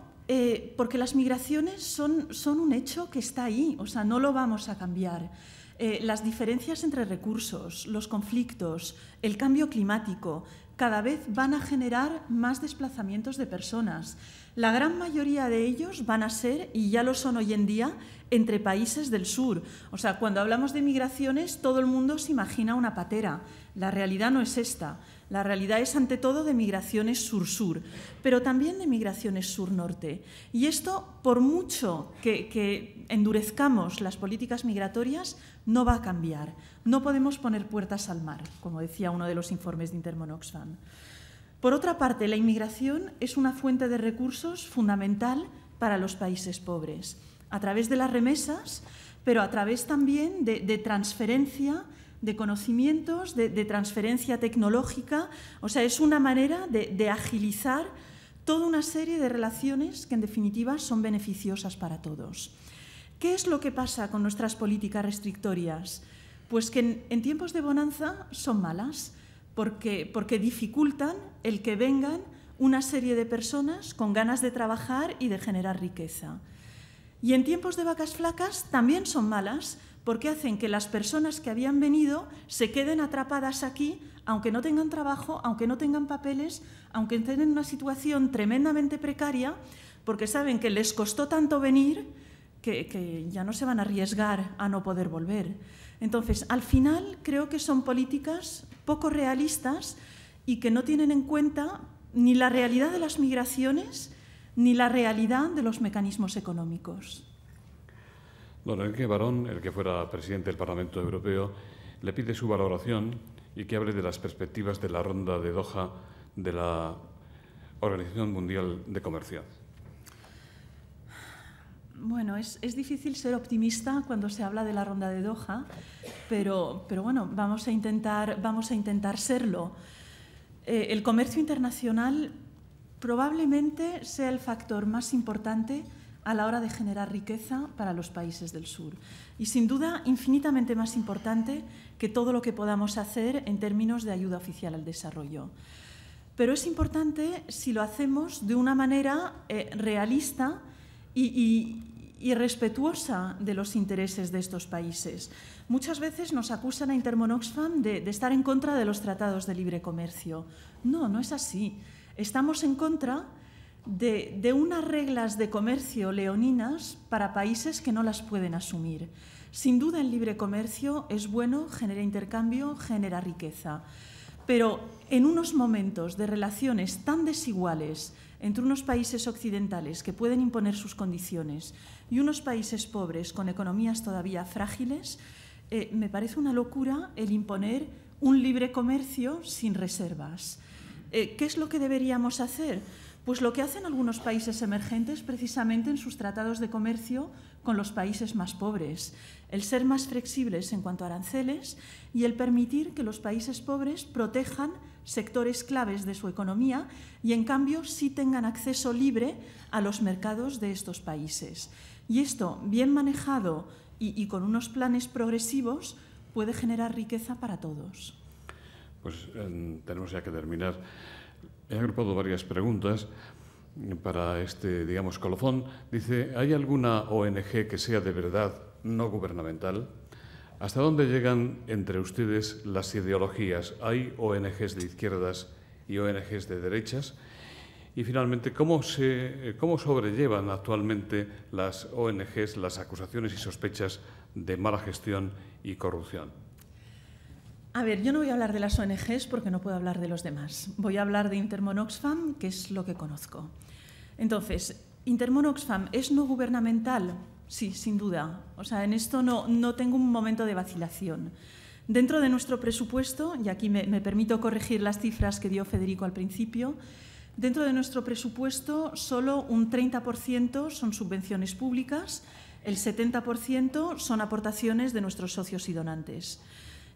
porque las migraciones son un hecho que está ahí, o sea, no lo vamos a cambiar. Las diferencias entre recursos, los conflictos, el cambio climático, cada vez van a generar más desplazamientos de personas. La gran mayoría de ellos van a ser, y ya lo son hoy en día, entre países del sur. O sea, cuando hablamos de migraciones, todo el mundo se imagina una patera. La realidad no es esta. La realidad es, ante todo, de migraciones sur-sur, pero también de migraciones sur-norte. Y esto, por mucho que endurezcamos las políticas migratorias, no va a cambiar. No podemos poner puertas al mar, como decía uno de los informes de Intermón Oxfam. Por otra parte, la inmigración es una fuente de recursos fundamental para los países pobres, a través de las remesas, pero a través también de transferencia de conocimientos, de transferencia tecnológica. O sea, es una manera de agilizar toda una serie de relaciones que, en definitiva, son beneficiosas para todos. ¿Qué es lo que pasa con nuestras políticas restrictorias? Pues que en tiempos de bonanza son malas, porque dificultan el que vengan una serie de personas con ganas de trabajar y de generar riqueza. Y en tiempos de vacas flacas también son malas, porque hacen que las personas que habían venido se queden atrapadas aquí, aunque no tengan trabajo, aunque no tengan papeles, aunque estén en una situación tremendamente precaria, porque saben que les costó tanto venir que ya no se van a arriesgar a no poder volver. Entonces, al final, creo que son políticas poco realistas y que no tienen en cuenta ni la realidad de las migraciones ni la realidad de los mecanismos económicos. Don Enrique Barón, el que fuera presidente del Parlamento Europeo, le pide su valoración y que hable de las perspectivas de la ronda de Doha de la Organización Mundial de Comercio. Bueno, es difícil ser optimista cuando se habla de la ronda de Doha, pero bueno, vamos a intentar serlo. El comercio internacional probablemente sea el factor más importante a la hora de generar riqueza para los países del sur. Y sin duda, infinitamente más importante que todo lo que podamos hacer en términos de ayuda oficial al desarrollo. Pero es importante si lo hacemos de una manera realista y respetuosa de los intereses de estos países. Muchas veces nos acusan a Intermon-Oxfam de estar en contra de los tratados de libre comercio. No, no es así. Estamos en contra de unas reglas de comercio leoninas para países que no las pueden asumir. Sin duda, el libre comercio es bueno, genera intercambio, genera riqueza. Pero en unos momentos de relaciones tan desiguales entre unos países occidentales que pueden imponer sus condiciones y unos países pobres con economías todavía frágiles, me parece una locura el imponer un libre comercio sin reservas. ¿Qué es lo que deberíamos hacer? Pues lo que hacen algunos países emergentes precisamente en sus tratados de comercio con los países más pobres, el ser más flexibles en cuanto a aranceles y el permitir que los países pobres protejan sectores claves de su economía y, en cambio, sí tengan acceso libre a los mercados de estos países. Y esto, bien manejado y con unos planes progresivos, puede generar riqueza para todos. Pues tenemos ya que terminar. He agrupado varias preguntas para este, digamos, colofón. Dice, ¿hay alguna ONG que sea de verdad no gubernamental? ¿Hasta dónde llegan entre ustedes las ideologías? ¿Hay ONGs de izquierdas y ONGs de derechas? Y finalmente, ¿cómo sobrellevan actualmente las ONGs las acusaciones y sospechas de mala gestión y corrupción? A ver, yo no voy a hablar de las ONGs porque no puedo hablar de los demás. Voy a hablar de Intermon-Oxfam, que es lo que conozco. Entonces, ¿Intermon-Oxfam es no gubernamental? Sí, sin duda. O sea, en esto no tengo un momento de vacilación. Dentro de nuestro presupuesto, y aquí me permito corregir las cifras que dio Federico al principio, dentro de nuestro presupuesto solo un 30% son subvenciones públicas, el 70% son aportaciones de nuestros socios y donantes.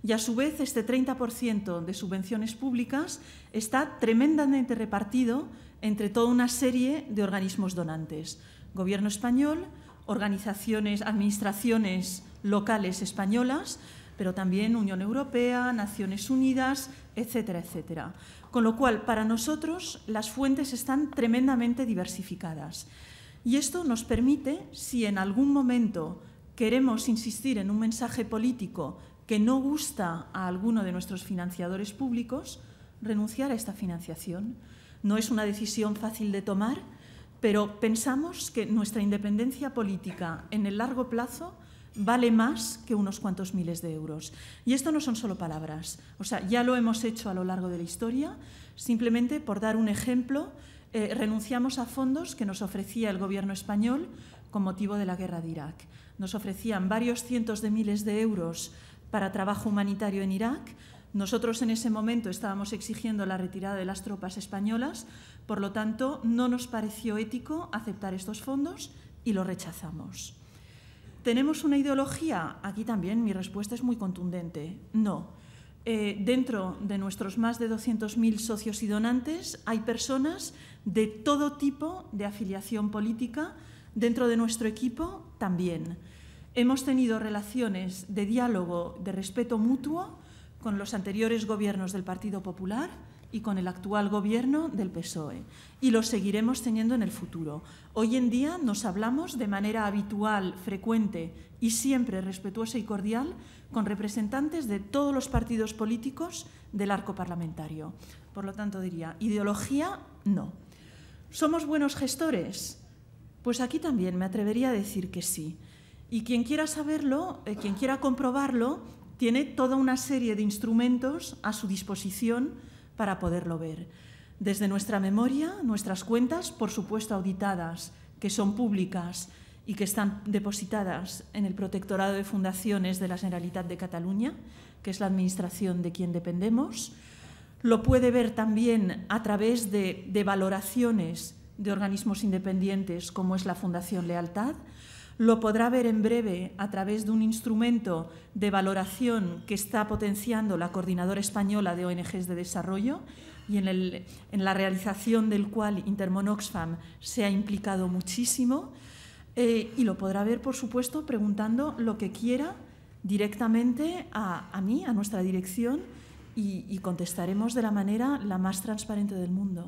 Y a su vez, este 30% de subvenciones públicas está tremendamente repartido entre toda una serie de organismos donantes. Gobierno español, organizaciones, administraciones locales españolas, pero también Unión Europea, Naciones Unidas, etcétera, etcétera. Con lo cual, para nosotros, las fuentes están tremendamente diversificadas. Y esto nos permite, si en algún momento queremos insistir en un mensaje político que no gusta a alguno de nuestros financiadores públicos, renunciar a esta financiación. No es una decisión fácil de tomar, pero pensamos que nuestra independencia política en el largo plazo vale más que unos cuantos miles de euros. Y esto no son solo palabras. O sea, ya lo hemos hecho a lo largo de la historia. Simplemente, por dar un ejemplo, renunciamos a fondos que nos ofrecía el Gobierno español con motivo de la guerra de Irak. Nos ofrecían varios cientos de miles de euros para trabajo humanitario en Irak. Nosotros en ese momento estábamos exigiendo la retirada de las tropas españolas, por lo tanto no nos pareció ético aceptar estos fondos y lo rechazamos. ¿Tenemos una ideología? Aquí también mi respuesta es muy contundente. No. Dentro de nuestros más de 200.000 socios y donantes hay personas de todo tipo de afiliación política. Dentro de nuestro equipo también. Hemos tenido relaciones de diálogo, de respeto mutuo con los anteriores gobiernos del Partido Popular, y con el actual Gobierno del PSOE, y lo seguiremos teniendo en el futuro. Hoy en día nos hablamos de manera habitual, frecuente y siempre respetuosa y cordial con representantes de todos los partidos políticos del arco parlamentario. Por lo tanto, diría, ideología, no. ¿Somos buenos gestores? Pues aquí también me atrevería a decir que sí. Y quien quiera saberlo, quien quiera comprobarlo, tiene toda una serie de instrumentos a su disposición para poderlo ver. Desde nuestra memoria, nuestras cuentas, por supuesto auditadas, que son públicas y que están depositadas en el Protectorado de Fundaciones de la Generalitat de Cataluña, que es la administración de quien dependemos. Lo puede ver también a través de valoraciones de organismos independientes como es la Fundación Lealtad. Lo podrá ver en breve a través de un instrumento de valoración que está potenciando la Coordinadora Española de ONGs de Desarrollo y en la realización del cual Intermón Oxfam se ha implicado muchísimo. Y lo podrá ver, por supuesto, preguntando lo que quiera directamente a mí, a nuestra dirección, y contestaremos de la manera la más transparente del mundo.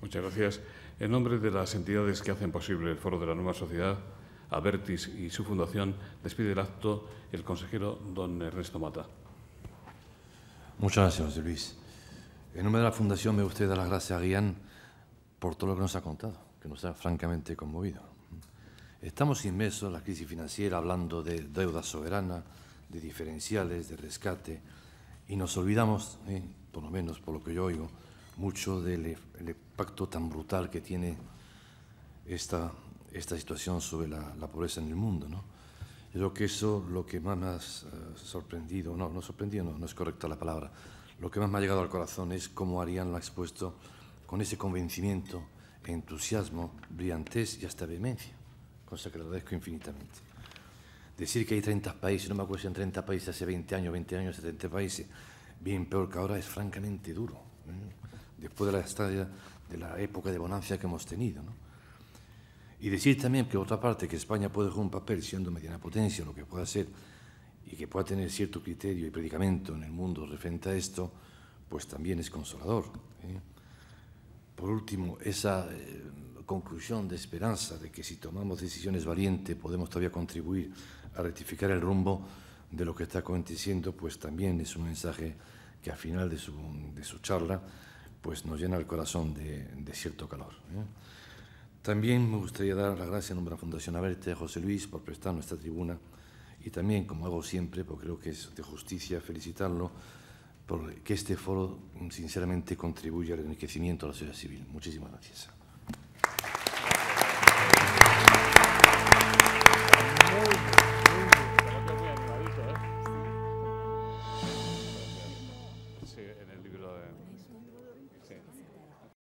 Muchas gracias. En nombre de las entidades que hacen posible el Foro de la Nueva Sociedad, Abertis y su fundación, despide el acto el consejero don Ernesto Mata. Muchas gracias, José Luis. En nombre de la Fundación me gustaría dar las gracias a Guián por todo lo que nos ha contado, que nos ha francamente conmovido. Estamos inmersos en la crisis financiera hablando de deuda soberana, de diferenciales, de rescate, y nos olvidamos, por lo menos por lo que yo oigo, mucho del impacto tan brutal que tiene esta situación sobre la pobreza en el mundo, ¿no? Yo creo que eso lo que más me ha sorprendido, no es correcta la palabra, lo que más me ha llegado al corazón es cómo Ariane lo ha expuesto con ese convencimiento, entusiasmo, brillantez y hasta vehemencia, cosa que le agradezco infinitamente. Decir que hay 30 países, no me acuerdo si eran 30 países hace 20 años, 70 países, bien peor que ahora, es francamente duro, después de la época de bonanza que hemos tenido, ¿no? Y decir también que, otra parte, que España puede jugar un papel siendo mediana potencia, lo que pueda ser, y que pueda tener cierto criterio y predicamento en el mundo referente a esto, pues también es consolador. Por último, esa conclusión de esperanza de que si tomamos decisiones valientes podemos todavía contribuir a rectificar el rumbo de lo que está aconteciendo, pues también es un mensaje que al final de su charla pues nos llena el corazón de cierto calor. También me gustaría dar las gracias en nombre de la Fundación Abertis a José Luis por prestarnos esta tribuna y también, como hago siempre, porque creo que es de justicia felicitarlo por que este foro sinceramente contribuya al enriquecimiento de la sociedad civil. Muchísimas gracias.